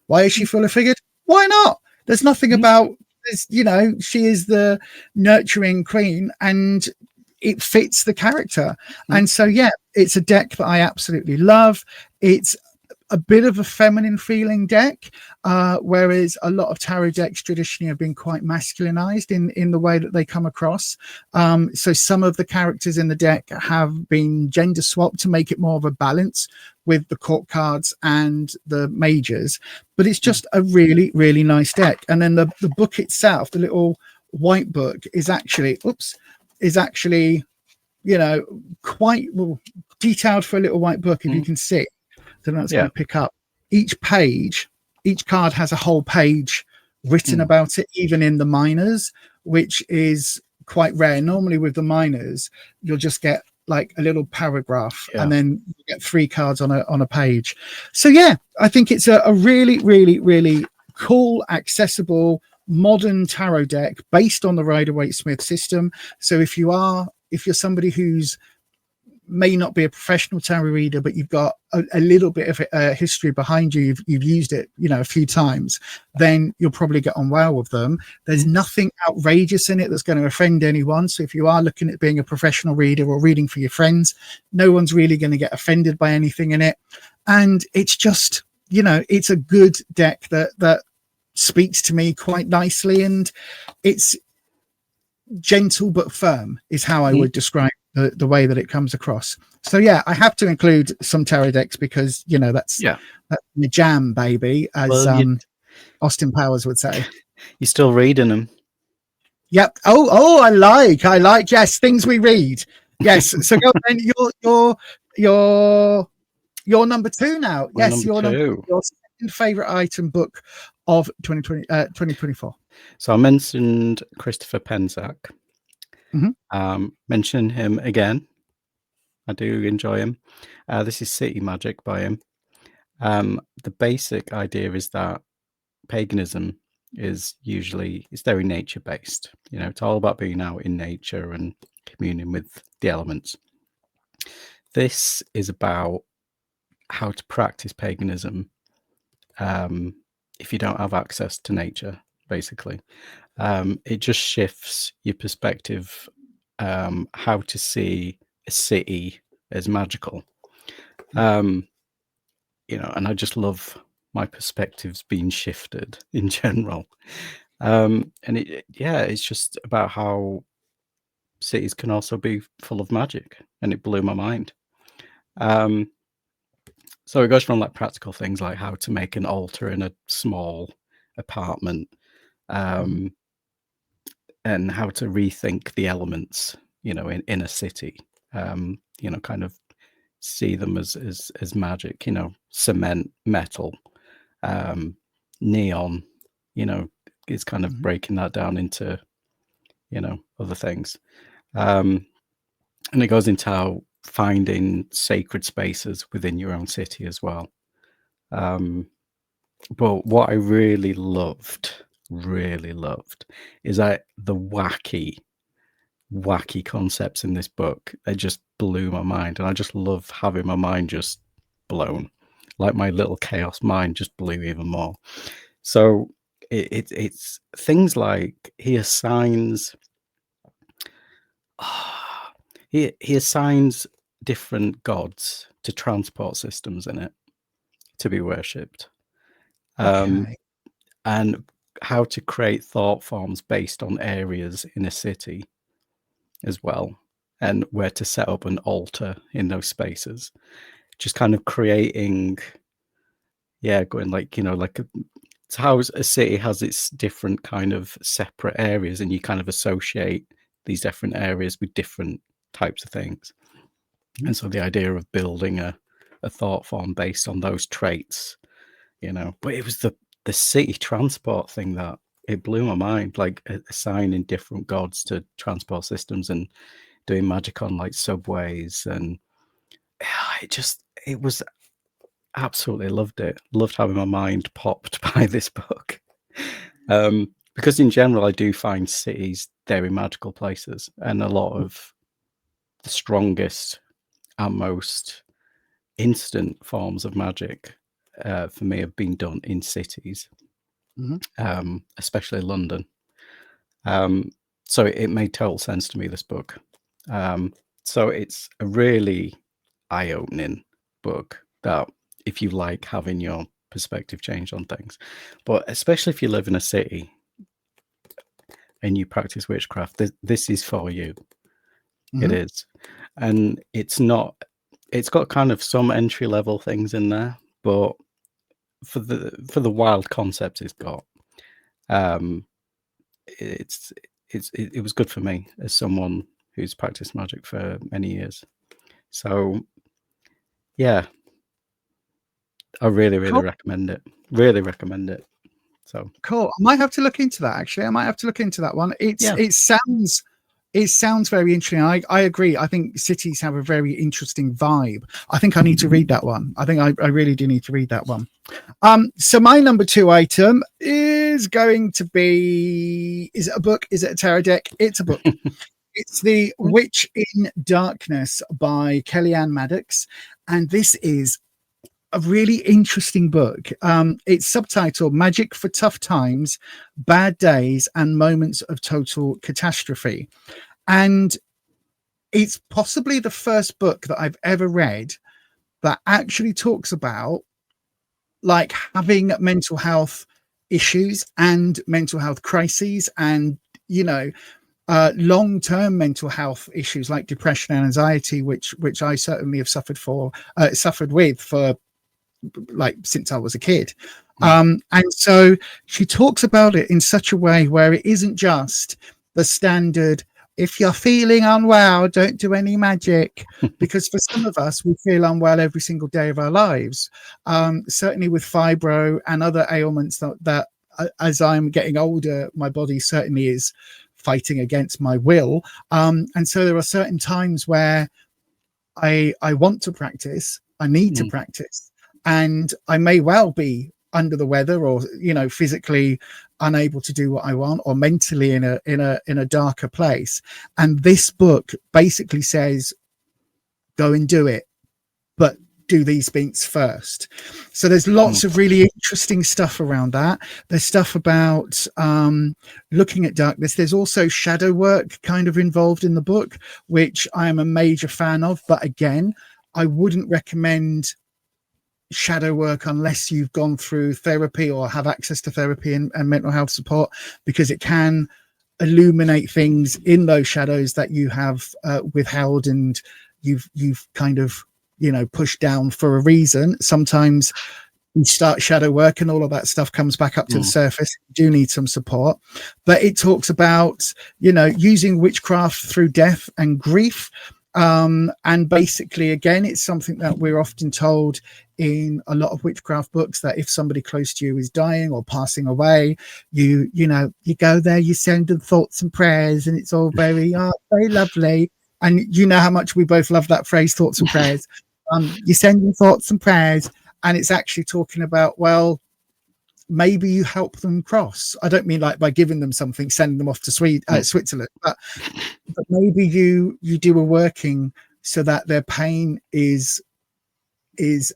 Why is she fuller figured? Why not? There's nothing about this, you know, she is the nurturing queen, and it fits the character. And so, yeah, it's a deck that I absolutely love. It's a bit of a feminine feeling deck, whereas a lot of tarot decks traditionally have been quite masculinized in the way that they come across. So some of the characters in the deck have been gender swapped to make it more of a balance with the court cards and the majors, but it's just a really, really nice deck. And then the book itself, the little white book, is actually you know, quite well detailed for a little white book. If you can see, then that's going to pick up each page. Each card has a whole page written about it, even in the minors, which is quite rare. Normally with the minors, you'll just get like a little paragraph, and then you get 3 cards on a page. So yeah, I think it's a really, really, really cool, accessible, modern tarot deck based on the Rider-Waite-Smith system. So if you're somebody who's may not be a professional tarot reader, but you've got a little bit of history behind you, you've used it, you know, a few times, then you'll probably get on well with them. There's nothing outrageous in it that's going to offend anyone. So if you are looking at being a professional reader or reading for your friends, no one's really going to get offended by anything in it. And it's just, you know, it's a good deck that speaks to me quite nicely, and it's gentle but firm is how I would describe the way that it comes across. So yeah, I have to include some tarot decks because, you know, that's the jam, baby, as Austin Powers would say. You're still reading them? Yep. I like yes, things we read. Yes. So go then, you're number 2 now. Yes, your second favorite item book of 2024. So I mentioned Christopher Penczak. Mention him again. I do enjoy him. This is City Magic by him. The basic idea is that paganism is very nature based. You know, it's all about being out in nature and communing with the elements. This is about how to practice paganism if you don't have access to nature, basically. It just shifts your perspective, how to see a city as magical. You know, and I just love my perspectives being shifted in general. And it's just about how cities can also be full of magic, and it blew my mind. So it goes from like practical things like how to make an altar in a small apartment, and how to rethink the elements, you know, in a city, you know, kind of see them as magic, you know, cement, metal, neon, you know, is kind of breaking that down into, you know, other things. And it goes into how finding sacred spaces within your own city as well. But what I really loved is that the wacky wacky concepts in this book. They just blew my mind, and I just love having my mind just blown. Like my little chaos mind just blew even more. So it's things like he assigns he assigns different gods to transport systems in it to be worshipped. Okay. And how to create thought forms based on areas in a city as well, and where to set up an altar in those spaces. Just kind of creating, going like, like it's how a city has its different kind of separate areas, and you kind of associate these different areas with different types of things. And so the idea of building a thought form based on those traits, but it was the city transport thing that it blew my mind, like assigning different gods to transport systems and doing magic on like subways, and it was absolutely loved it. Loved having my mind popped by this book. Because in general, I do find cities very magical places, and a lot of the strongest and most instant forms of magic for me have been done in cities, especially London. So it made total sense to me, this book. So it's a really eye-opening book that, if you like having your perspective changed on things, but especially if you live in a city and you practice witchcraft, this is for you. It is. And it's got kind of some entry level things in there, but for the wild concepts it's got, it was good for me as someone who's practiced magic for many years. So yeah, I really recommend it. Really recommend it. So cool. I might have to look into that, actually. I might have to look into that one. It sounds very interesting. I agree. I think cities have a very interesting vibe. I think I need to read that one. I think I really do need to read that one. So my number 2 item is going to be, is it a book? Is it a tarot deck? It's a book. It's The Witch in Darkness by Kellyanne Maddox. And this is a really interesting book. It's subtitled Magic for Tough Times, Bad Days, and Moments of Total Catastrophe. And it's possibly the first book that I've ever read that actually talks about like having mental health issues and mental health crises, and long-term mental health issues like depression and anxiety, which I certainly have suffered with for like since I was a kid. And so she talks about it in such a way where it isn't just the standard, if you're feeling unwell, don't do any magic, because for some of us, we feel unwell every single day of our lives. Certainly with fibro and other ailments that as I'm getting older, my body certainly is fighting against my will. And so there are certain times where I want to practice, I need to practice, and I may well be under the weather, or physically unable to do what I want, or mentally in a darker place. And this book basically says, go and do it, but do these things first. So there's lots of really interesting stuff around that. There's stuff about looking at darkness. There's also shadow work kind of involved in the book, which I am a major fan of. But again, I wouldn't recommend shadow work unless you've gone through therapy or have access to therapy and mental health support, because it can illuminate things in those shadows that you have withheld and you've kind of pushed down for a reason. Sometimes you start shadow work and all of that stuff comes back up to the surface. You do need some support. But it talks about using witchcraft through death and grief. And basically, again, it's something that we're often told in a lot of witchcraft books, that if somebody close to you is dying or passing away, you go there, you send them thoughts and prayers, and it's all very lovely. And you know how much we both love that phrase, thoughts and prayers. You send them thoughts and prayers, and it's actually talking about, well, maybe you help them cross. I don't mean like by giving them something, sending them off to Switzerland, but maybe you do a working so that their pain is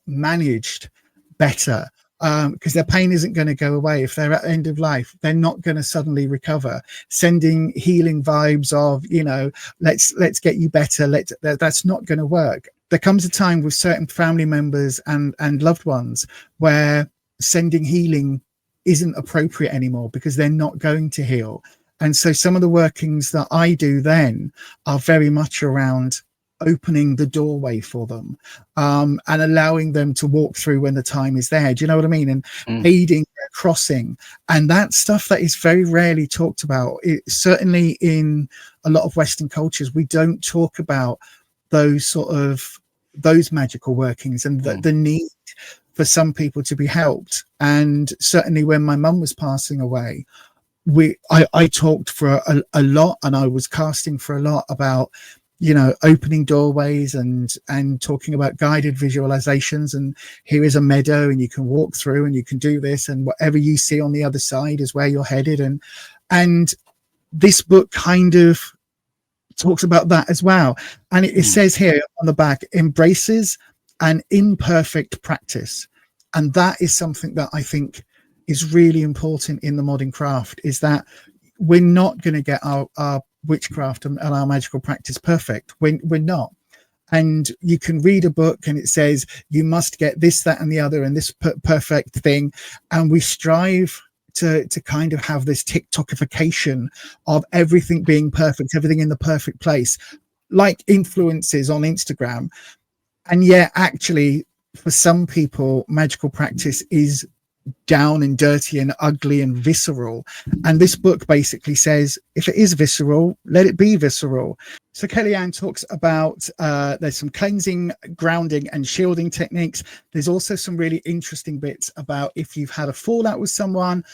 managed better, because their pain isn't going to go away. If they're at the end of life, they're not going to suddenly recover. Sending healing vibes of, you know, let's get you better, that's not going to work. There comes a time with certain family members and loved ones where sending healing isn't appropriate anymore because they're not going to heal. And so some of the workings that I do then are very much around opening the doorway for them, and allowing them to walk through when the time is there. Do you know what I mean? And aiding their crossing. And that stuff that is very rarely talked about. Certainly in a lot of Western cultures, we don't talk about those magical workings and the need for some people to be helped. And certainly when my mum was passing away, I talked for a lot, and I was casting for a lot about, you know, opening doorways and talking about guided visualizations, and here is a meadow and you can walk through and you can do this, and whatever you see on the other side is where you're headed. And this book kind of talks about that as well. And it says here on the back, embraces an imperfect practice. And that is something that I think is really important in the modern craft, is that we're not going to get our witchcraft and our magical practice perfect. We're not. And you can read a book and it says you must get this, that, and the other, and this perfect thing. And we strive to kind of have this TikTokification of everything being perfect, everything in the perfect place, like influences on Instagram. And yet, actually, for some people, magical practice is down and dirty and ugly and visceral. And this book basically says, if it is visceral, let it be visceral. So Kellyanne talks about there's some cleansing, grounding and shielding techniques. There's also some really interesting bits about if you've had a fallout with someone,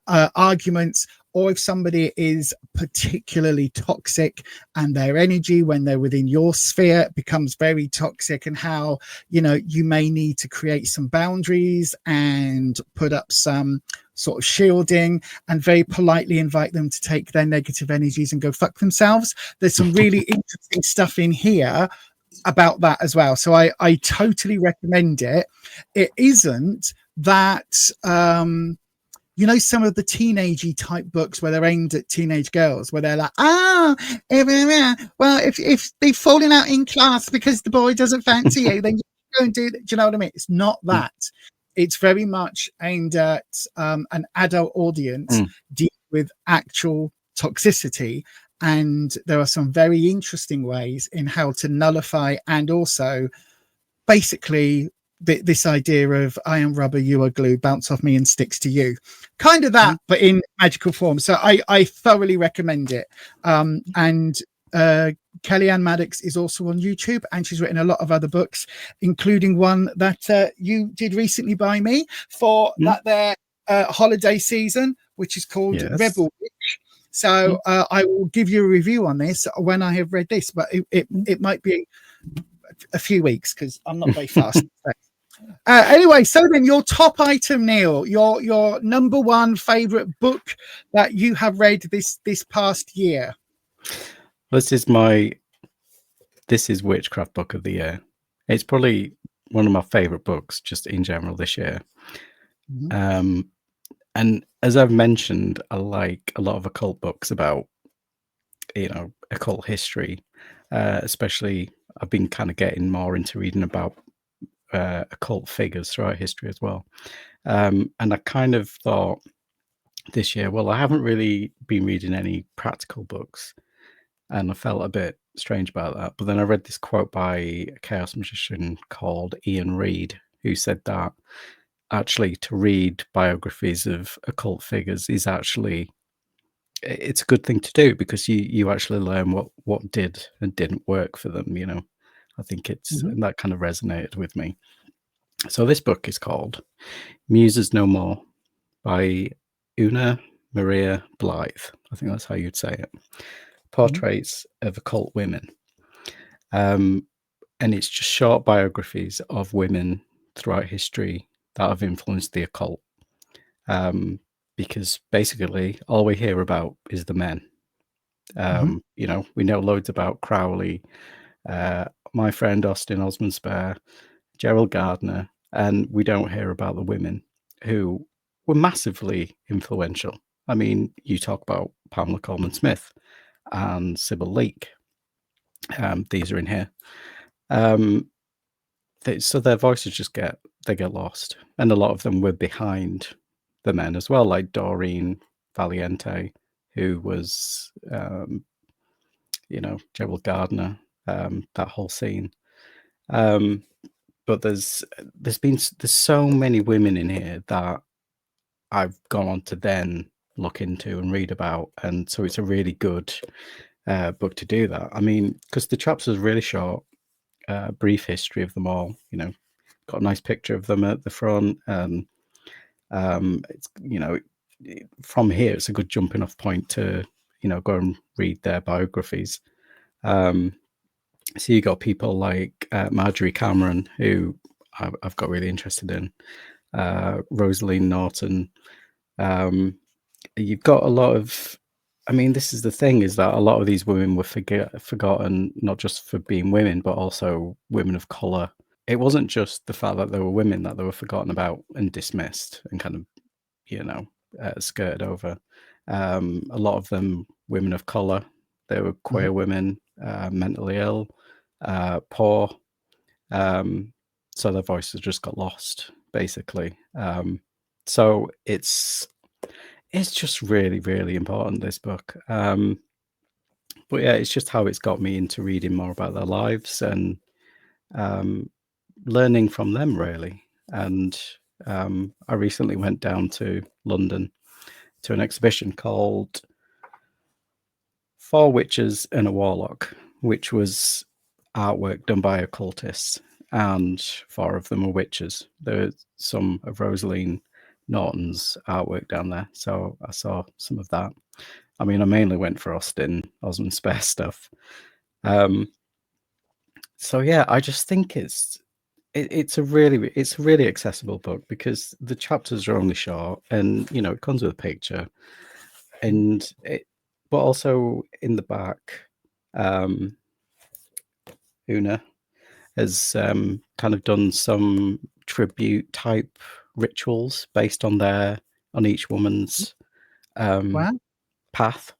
arguments, or if somebody is particularly toxic and their energy when they're within your sphere becomes very toxic, and how, you know, you may need to create some boundaries and put up some sort of shielding and very politely invite them to take their negative energies and go fuck themselves. There's some really interesting stuff in here about that as well. So I totally recommend it. It isn't that you know, some of the teenagey type books where they're aimed at teenage girls, where they're like, well, if they've fallen out in class because the boy doesn't fancy you, then you go and do that. Do you know what I mean? It's not that. It's very much aimed at an adult audience dealing with actual toxicity. And there are some very interesting ways in how to nullify, and also basically this idea of I am rubber, you are glue, bounce off me and sticks to you, kind of that, but in magical form. So I thoroughly recommend it. And Kellyanne Maddox is also on YouTube, and she's written a lot of other books, including one that you did recently by me for that their holiday season, which is called Rebel Witch. So I will give you a review on this when I have read this, but it might be a few weeks because I'm not very fast. Anyway, so then your top item, Neil, your number one favorite book that you have read this past year. This is Witchcraft book of the year. It's probably one of my favorite books just in general this year. And as I've mentioned, I like a lot of occult books about, you know, occult history. Especially I've been kind of getting more into reading about occult figures throughout history as well. And I kind of thought this year, well, I haven't really been reading any practical books, and I felt a bit strange about that. But then I read this quote by a chaos magician called Ian Reid, who said that actually to read biographies of occult figures is actually, it's a good thing to do, because you actually learn what did and didn't work for them. You know, I think it's that kind of resonated with me. So this book is called Muses No More by Una Maria Blyth. I think that's how you'd say it. Portraits of occult women. And it's just short biographies of women throughout history that have influenced the occult. because basically all we hear about is the men. You know, we know loads about Crowley, my friend Austin Osman Spare, Gerald Gardner, and we don't hear about the women who were massively influential. I mean, you talk about Pamela Coleman Smith and Sybil Leek. These are in here. So their voices just get lost, and a lot of them were behind the men as well, like Doreen Valiente, who was, you know, Gerald Gardner, that whole scene. But there's so many women in here that I've gone on to then look into and read about, and so it's a really good book to do that. I mean, because the chapters are really short, brief history of them all. You know, got a nice picture of them at the front, and it's, you know, from here it's a good jumping off point to, you know, go and read their biographies. So you got people like Marjorie Cameron, who I've got really interested in, Rosaline Norton. You've got a lot of, I mean, this is the thing, is that a lot of these women were forgotten, not just for being women, but also women of colour. It wasn't just the fact that they were women that they were forgotten about and dismissed and kind of, you know, skirted over. A lot of them women of colour. They were queer women, mentally ill, poor. So their voices just got lost, basically. So it's just really, really important, this book. But yeah, it's just how it's got me into reading more about their lives and learning from them, really. And I recently went down to London to an exhibition called 4 Witches and a Warlock, which was artwork done by occultists, and 4 of them are witches. There's some of Rosaline Norton's artwork down there, so I saw some of that. I mean, I mainly went for Austin Osman Spare stuff. So yeah, I just think it's a really accessible book, because the chapters are only short, and you know, it comes with a picture, and but also in the back, Una has kind of done some tribute type rituals based on each woman's path,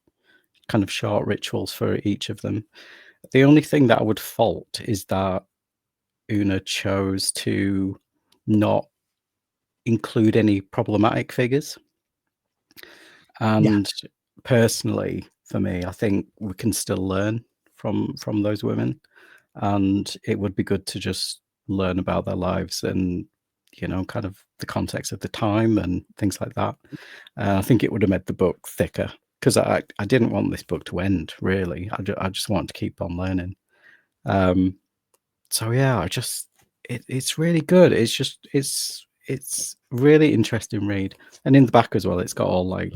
kind of short rituals for each of them. The only thing that I would fault is that Una chose to not include any problematic figures. And personally, for me, I think we can still learn from those women, and it would be good to just learn about their lives and, you know, kind of the context of the time and things like that. I think it would have made the book thicker, because I didn't want this book to end, really. I just want to keep on learning. So yeah, it's really good. It's really interesting read. And in the back as well, it's got all like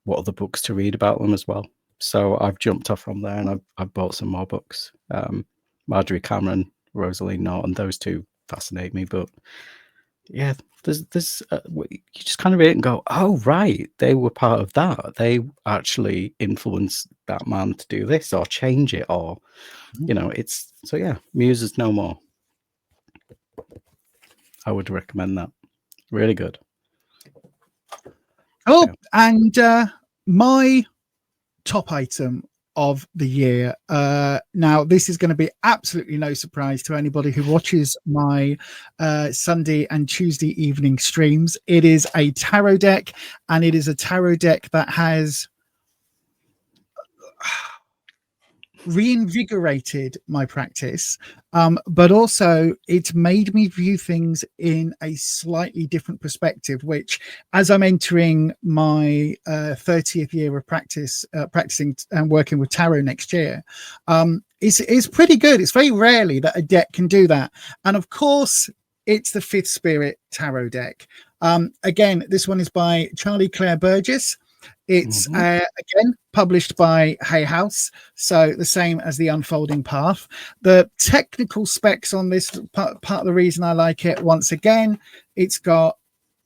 what other books to read about them as well. So I've jumped off from there, and I've bought some more books. Marjorie Cameron, Rosaline Norton, those two fascinate me. But yeah, there's you just kind of read it and go, oh right, they were part of that. They actually influenced that man to do this or change it, or you know, it's so yeah. Muses no more. I would recommend that. Really good. Oh, yeah. And my top item of the year. Now, this is going to be absolutely no surprise to anybody who watches my Sunday and Tuesday evening streams. It is a tarot deck, and it is a tarot deck that has reinvigorated my practice, but also it's made me view things in a slightly different perspective, which, as I'm entering my 30th year of practicing and working with tarot next year, is pretty good. It's very rarely that a deck can do that. And of course, it's the Fifth Spirit tarot deck. Again, this one is by Charlie Claire Burgiss. It's again published by Hay House, so the same as The Unfolding Path. The technical specs on this, part of the reason I like it, once again, it's got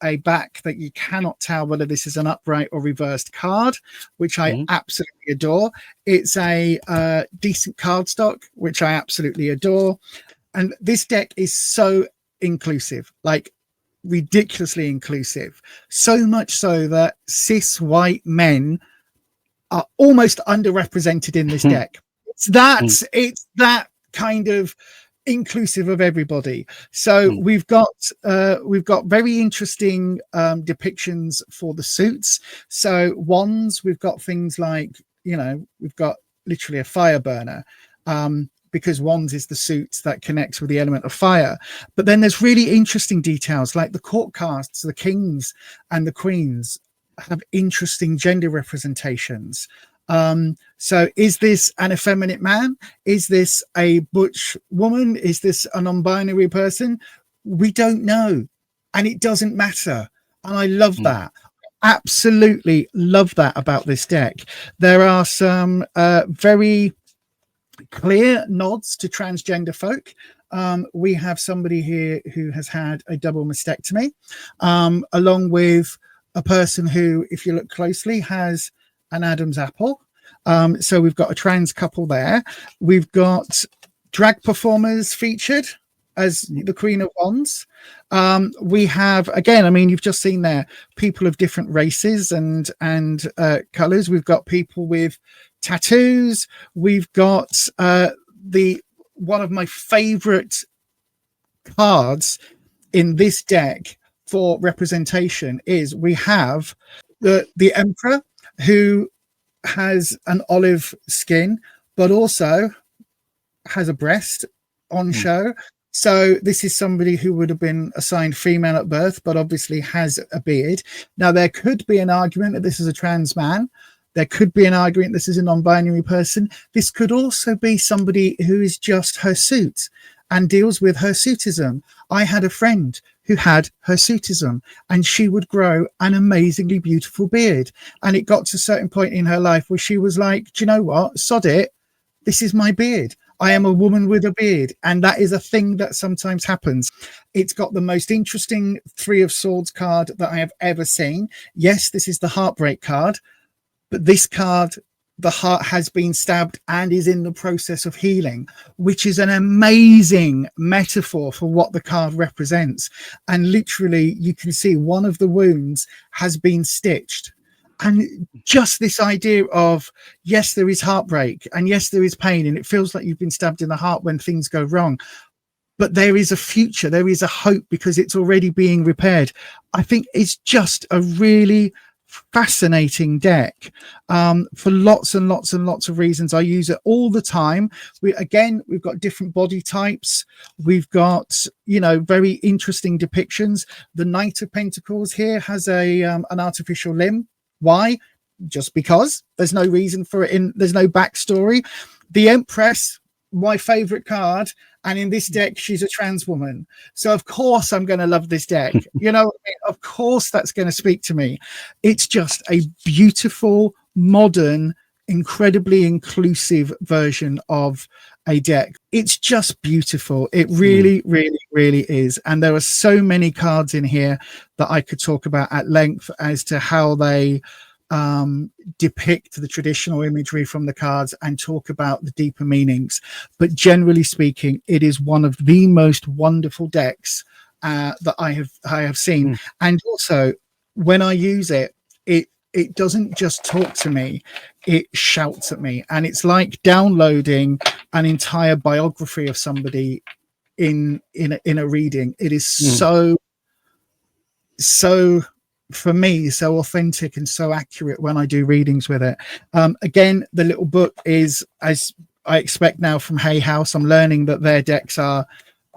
a back that you cannot tell whether this is an upright or reversed card, which I absolutely adore. It's a decent cardstock, which I absolutely adore. And this deck is so inclusive, like ridiculously inclusive. So much so that cis white men are almost underrepresented in this deck. It's that kind of inclusive of everybody. So we've got very interesting depictions for the suits. So wands, we've got things like, we've got literally a fire burner, because wands is the suit that connects with the element of fire. But then there's really interesting details, like the court casts, the kings and the queens have interesting gender representations. So is this an effeminate man? Is this a butch woman? Is this a non-binary person? We don't know, and it doesn't matter. And I love that. Absolutely love that about this deck. There are some very clear nods to transgender folk. We have somebody here who has had a double mastectomy, along with a person who, if you look closely, has an Adam's apple. So we've got a trans couple there. We've got drag performers featured as the Queen of Wands. We have, again, I mean, you've just seen there, people of different races and colors. We've got people with tattoos. We've got one of my favorite cards in this deck for representation is we have the Emperor, who has an olive skin but also has a breast on show. So this is somebody who would have been assigned female at birth but obviously has a beard. Now there could be an argument that this is a trans man. There could be an argument this is a non-binary person. This could also be somebody who is just hirsuit and deals with hirsutism. I had a friend who had hirsutism, and she would grow an amazingly beautiful beard. And it got to a certain point in her life where she was like, do you know what? Sod it. This is my beard. I am a woman with a beard. And that is a thing that sometimes happens. It's got the most interesting Three of Swords card that I have ever seen. Yes, this is the Heartbreak card. But this card, the heart has been stabbed and is in the process of healing, which is an amazing metaphor for what the card represents. And literally, you can see one of the wounds has been stitched. And just this idea of, yes, there is heartbreak, and yes, there is pain, and it feels like you've been stabbed in the heart when things go wrong. But there is a future, there is a hope because it's already being repaired. I think it's just a really fascinating deck for lots and lots and lots of reasons. I use it all the time. We've got different body types. We've got, very interesting depictions. The Knight of Pentacles here has an artificial limb. Why? Just because. There's no reason for it. There's no backstory. The Empress, my favorite card, and in this deck she's a trans woman, so of course I'm going to love this deck. Of course that's going to speak to me. It's just a beautiful, modern, incredibly inclusive version of a deck. It's just beautiful. It really really really is. And there are so many cards in here that I could talk about at length as to how they depict the traditional imagery from the cards and talk about the deeper meanings. But generally speaking, it is one of the most wonderful decks that I have seen. And also, when I use it, it doesn't just talk to me, it shouts at me. And it's like downloading an entire biography of somebody in a reading. It is so for me, so authentic and so accurate when I do readings with it. Again, the little book is, as I expect now from Hay House, I'm learning that their decks are,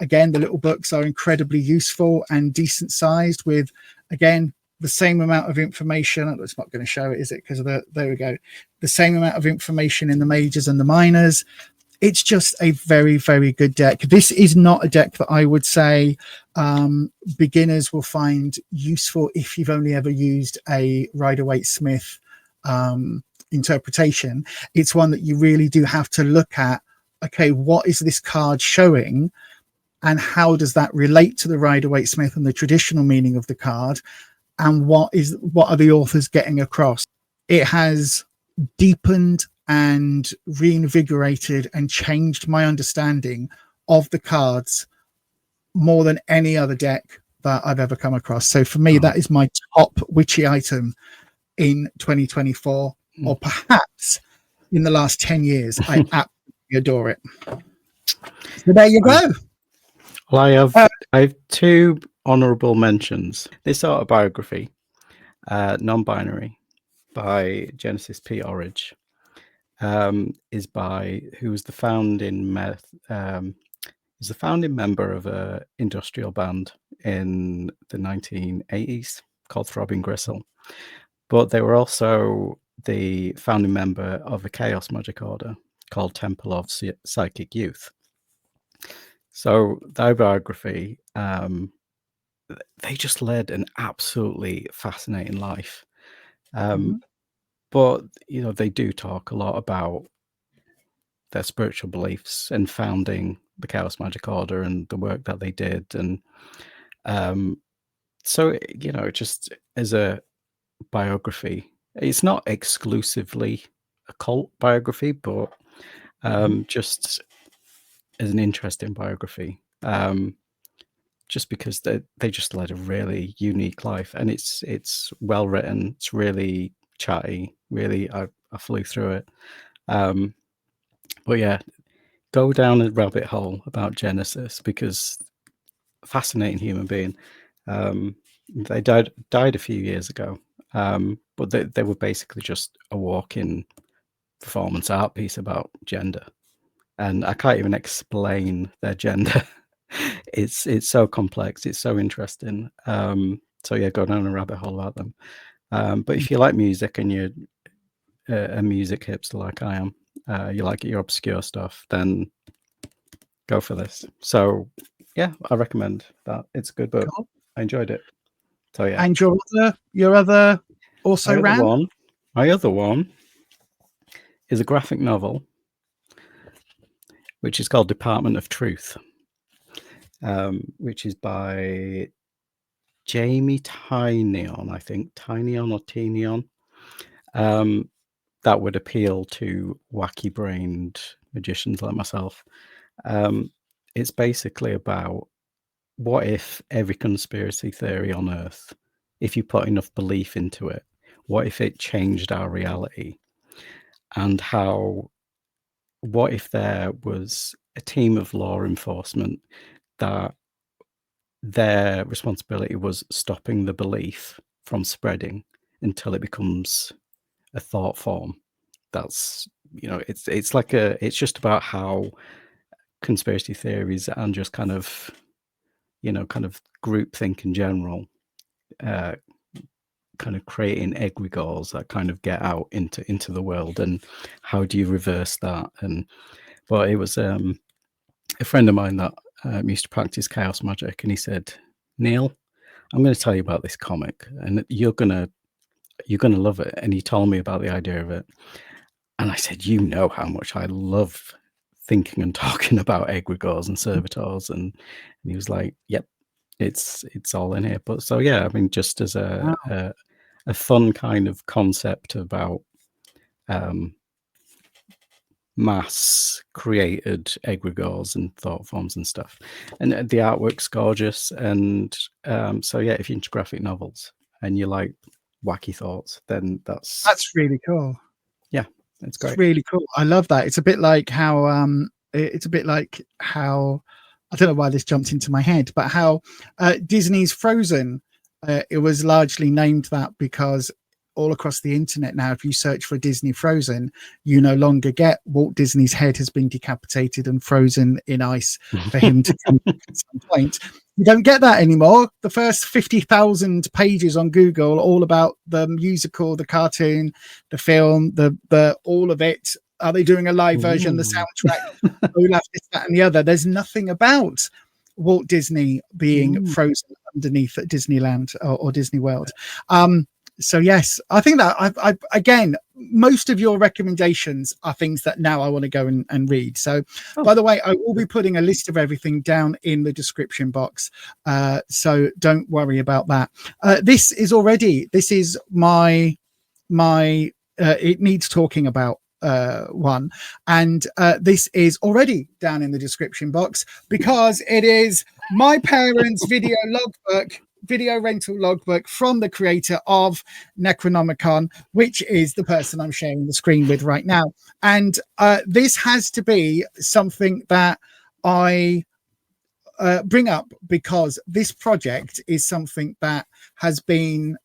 again, the little books are incredibly useful and decent sized with, again, the same amount of information. It's not going to show it, is it? Because of there we go. The same amount of information in the majors and the minors. It's just a very, very good deck. This is not a deck that I would say beginners will find useful if you've only ever used a Rider-Waite-Smith interpretation. It's one that you really do have to look at. Okay, what is this card showing? and how does that relate to the Rider-Waite-Smith and the traditional meaning of the card, and what are the authors getting across. It has deepened and reinvigorated and changed my understanding of the cards more than any other deck that I've ever come across. So for me, that is my top witchy item in 2024, or perhaps in the last 10 years. I absolutely adore it. So there you go. Well, I have two honourable mentions. This autobiography, Non-Binary, by Genesis P. Orridge, is by who was the founding member of a industrial band in the 1980s called Throbbing Gristle, but they were also the founding member of a chaos magic order called Temple of Psychic Youth. So their biography, they just led an absolutely fascinating life. But, you know, they do talk a lot about their spiritual beliefs and founding the Chaos Magic Order and the work that they did. And so, you know, just as a biography, it's not exclusively a cult biography, but just as an interesting biography, just because they just led a really unique life, and it's well written, it's really chatty, really I flew through it. But yeah, go down a rabbit hole about Genesis, because fascinating human being. They died a few years ago, but they were basically just a walking performance art piece about gender, and I can't even explain their gender. It's so complex, it's so interesting. So yeah, go down a rabbit hole about them. But if you like music and you're a music hipster like I am, you like your obscure stuff, then go for this. So yeah, I recommend that. It's a good book. Cool. I enjoyed it. So yeah. And your other also ran? My other one is a graphic novel, which is called Department of Truth, which is by Jamie Tynion, I think. Tynion or Tynion. That would appeal to wacky-brained magicians like myself. It's basically about, what if every conspiracy theory on Earth, if you put enough belief into it, what if it changed our reality? And what if there was a team of law enforcement that their responsibility was stopping the belief from spreading until it becomes a thought form? That's, you know, it's just about how conspiracy theories and just kind of, you know, kind of groupthink in general, kind of creating egregores that kind of get out into the world, and how do you reverse that? But it was a friend of mine that used to practice chaos magic, and he said, Neil, I'm going to tell you about this comic, and you're gonna love it. And he told me about the idea of it, and I said, you know how much I love thinking and talking about egregores and servitors, and he was like, yep, it's all in here. But so yeah, I mean, just as a fun kind of concept about mass created egregores and thought forms and stuff, and the artwork's gorgeous. And so yeah, if you're into graphic novels and you like wacky thoughts, then that's really cool. Yeah, it's great. It's really cool. I love that. It's a bit like how I don't know why this jumped into my head, but how Disney's Frozen, it was largely named that because all across the internet now, if you search for Disney Frozen, you no longer get Walt Disney's head has been decapitated and frozen in ice for him to come back at some point. You don't get that anymore. The first 50,000 pages on Google, all about the musical, the cartoon, the film, the all of it. Are they doing a live version, the soundtrack, Olaf, this, that, and the other? There's nothing about Walt Disney being frozen underneath at Disneyland or Disney World. So yes, I think that I again, most of your recommendations are things that now I want to go and read. So, by the way, I will be putting a list of everything down in the description box. So don't worry about that. This is my it needs talking about one, and this is already down in the description box because it is my parents' video rental logbook from the creator of Necronomicon, which is the person I'm sharing the screen with right now. And this has to be something that I bring up because this project is something that has been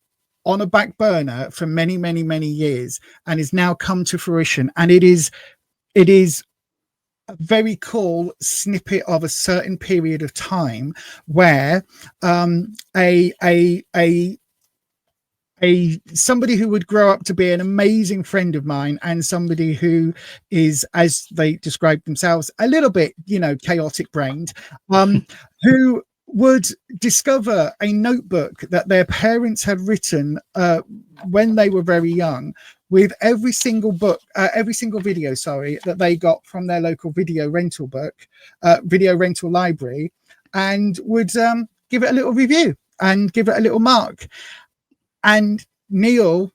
on a back burner for many, many, many years and is now come to fruition. And it is a very cool snippet of a certain period of time where somebody who would grow up to be an amazing friend of mine and somebody who is, as they describe themselves, a little bit, chaotic brained, who would discover a notebook that their parents had written when they were very young, with every single video, that they got from their local video rental library, and would give it a little review and give it a little mark. And Neil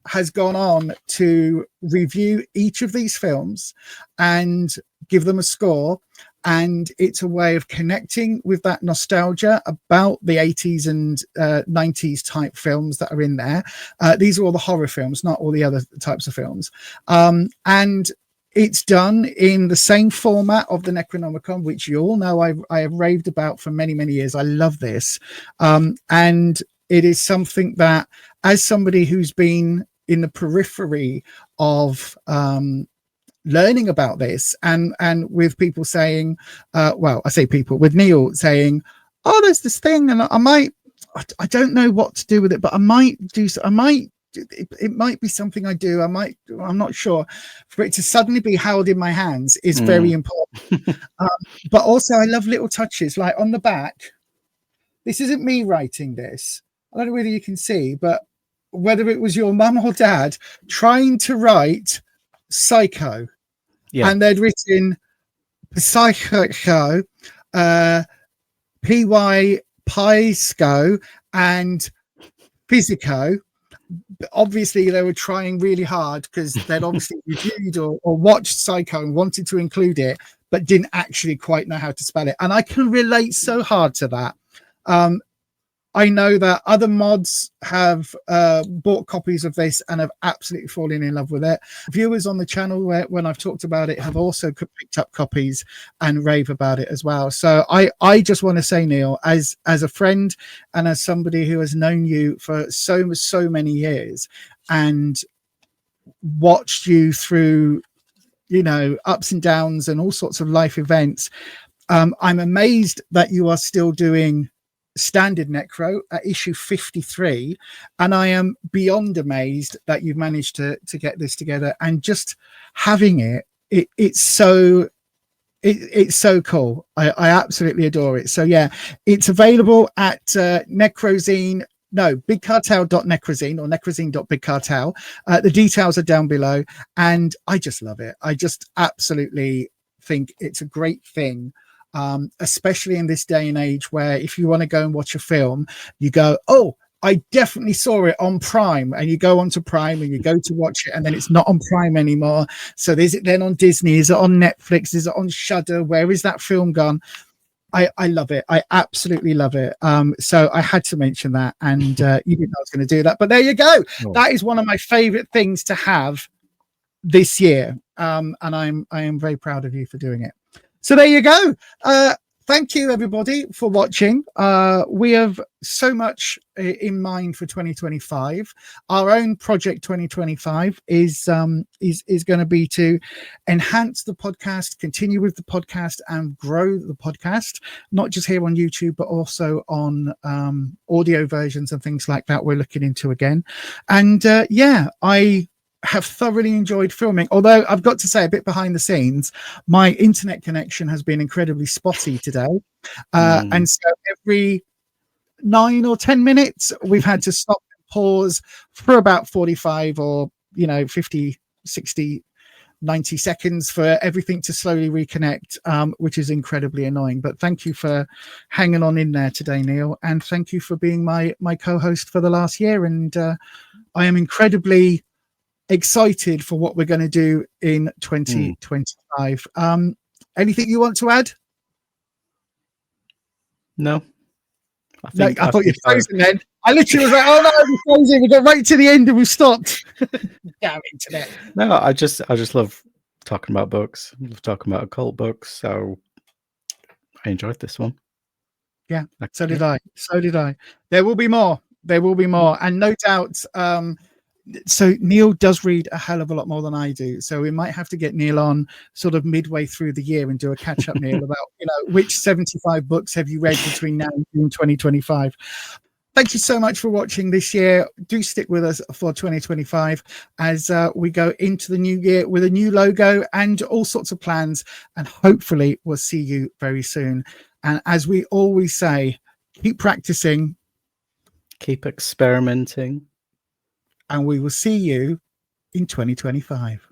has gone on to review each of these films and give them a score. And it's a way of connecting with that nostalgia about the 80s and 90s type films that are in there. These are all the horror films, not all the other types of films. And it's done in the same format of the Necronomicon, which you all know I have raved about for many, many years. I love this. And it is something that, as somebody who's been in the periphery of learning about this, and with people saying, with Neil saying, oh, there's this thing, and I don't know what to do with it, but it might be something I do. I'm not sure. For it to suddenly be held in my hands is very important. But also I love little touches, like on the back. This isn't me writing this. I don't know whether you can see, but whether it was your mum or dad trying to write Psycho, and they'd written Psycho, PY Pisco, and Physico. Obviously, they were trying really hard because they'd obviously reviewed or watched Psycho and wanted to include it, but didn't actually quite know how to spell it. And I can relate so hard to that. I know that other mods have bought copies of this and have absolutely fallen in love with it. Viewers on the channel, when I've talked about it, have also picked up copies and rave about it as well. So I just want to say, Neil, as a friend and as somebody who has known you for so many years and watched you through, ups and downs and all sorts of life events, I'm amazed that you are still doing standard Necro at issue 53, and I am beyond amazed that you've managed to get this together, and just having it's so cool. I absolutely adore it. So yeah, it's available at Necrozine. No, bigcartel.necrozine or necrozine.bigcartel. The details are down below, and I just love it. I just absolutely think it's a great thing. Especially in this day and age where if you want to go and watch a film, you go, oh, I definitely saw it on Prime, and you go onto Prime and you go to watch it, and then it's not on Prime anymore. So is it then on Disney? Is it on Netflix? Is it on Shudder? Where is that film gone? I love it. I absolutely love it. So I had to mention that, and you didn't know I was going to do that, but there you go. Oh. That is one of my favorite things to have this year, and I am very proud of you for doing it. So there you go. Thank you, everybody, for watching. We have so much in mind for 2025. Our own project 2025 is going to be to enhance the podcast, continue with the podcast, and grow the podcast, not just here on YouTube, but also on audio versions and things like that we're looking into again. And I have thoroughly enjoyed filming, although I've got to say, a bit behind the scenes, my internet connection has been incredibly spotty today, and so every 9 or 10 minutes we've had to stop and pause for about 45 or 50, 60, 90 seconds for everything to slowly reconnect, which is incredibly annoying. But thank you for hanging on in there today, Neil, and thank you for being my co-host for the last year. And I am incredibly excited for what we're going to do in 2025. Anything you want to add? No. I thought you'd frozen then. I literally was like, oh no, we're frozen. We got right to the end and we've stopped. Damn internet. No, I just love talking about books. I love talking about occult books. So I enjoyed this one. Yeah, so did I. There will be more. And no doubt, so Neil does read a hell of a lot more than I do. So we might have to get Neil on sort of midway through the year and do a catch up, Neil, about, which 75 books have you read between now and June 2025. Thank you so much for watching this year. Do stick with us for 2025 as we go into the new year with a new logo and all sorts of plans. And hopefully we'll see you very soon. And as we always say, keep practicing. Keep experimenting. And we will see you in 2025.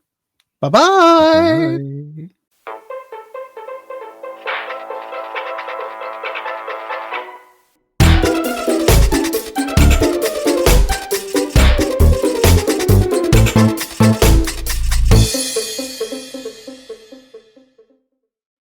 Bye-bye. Bye.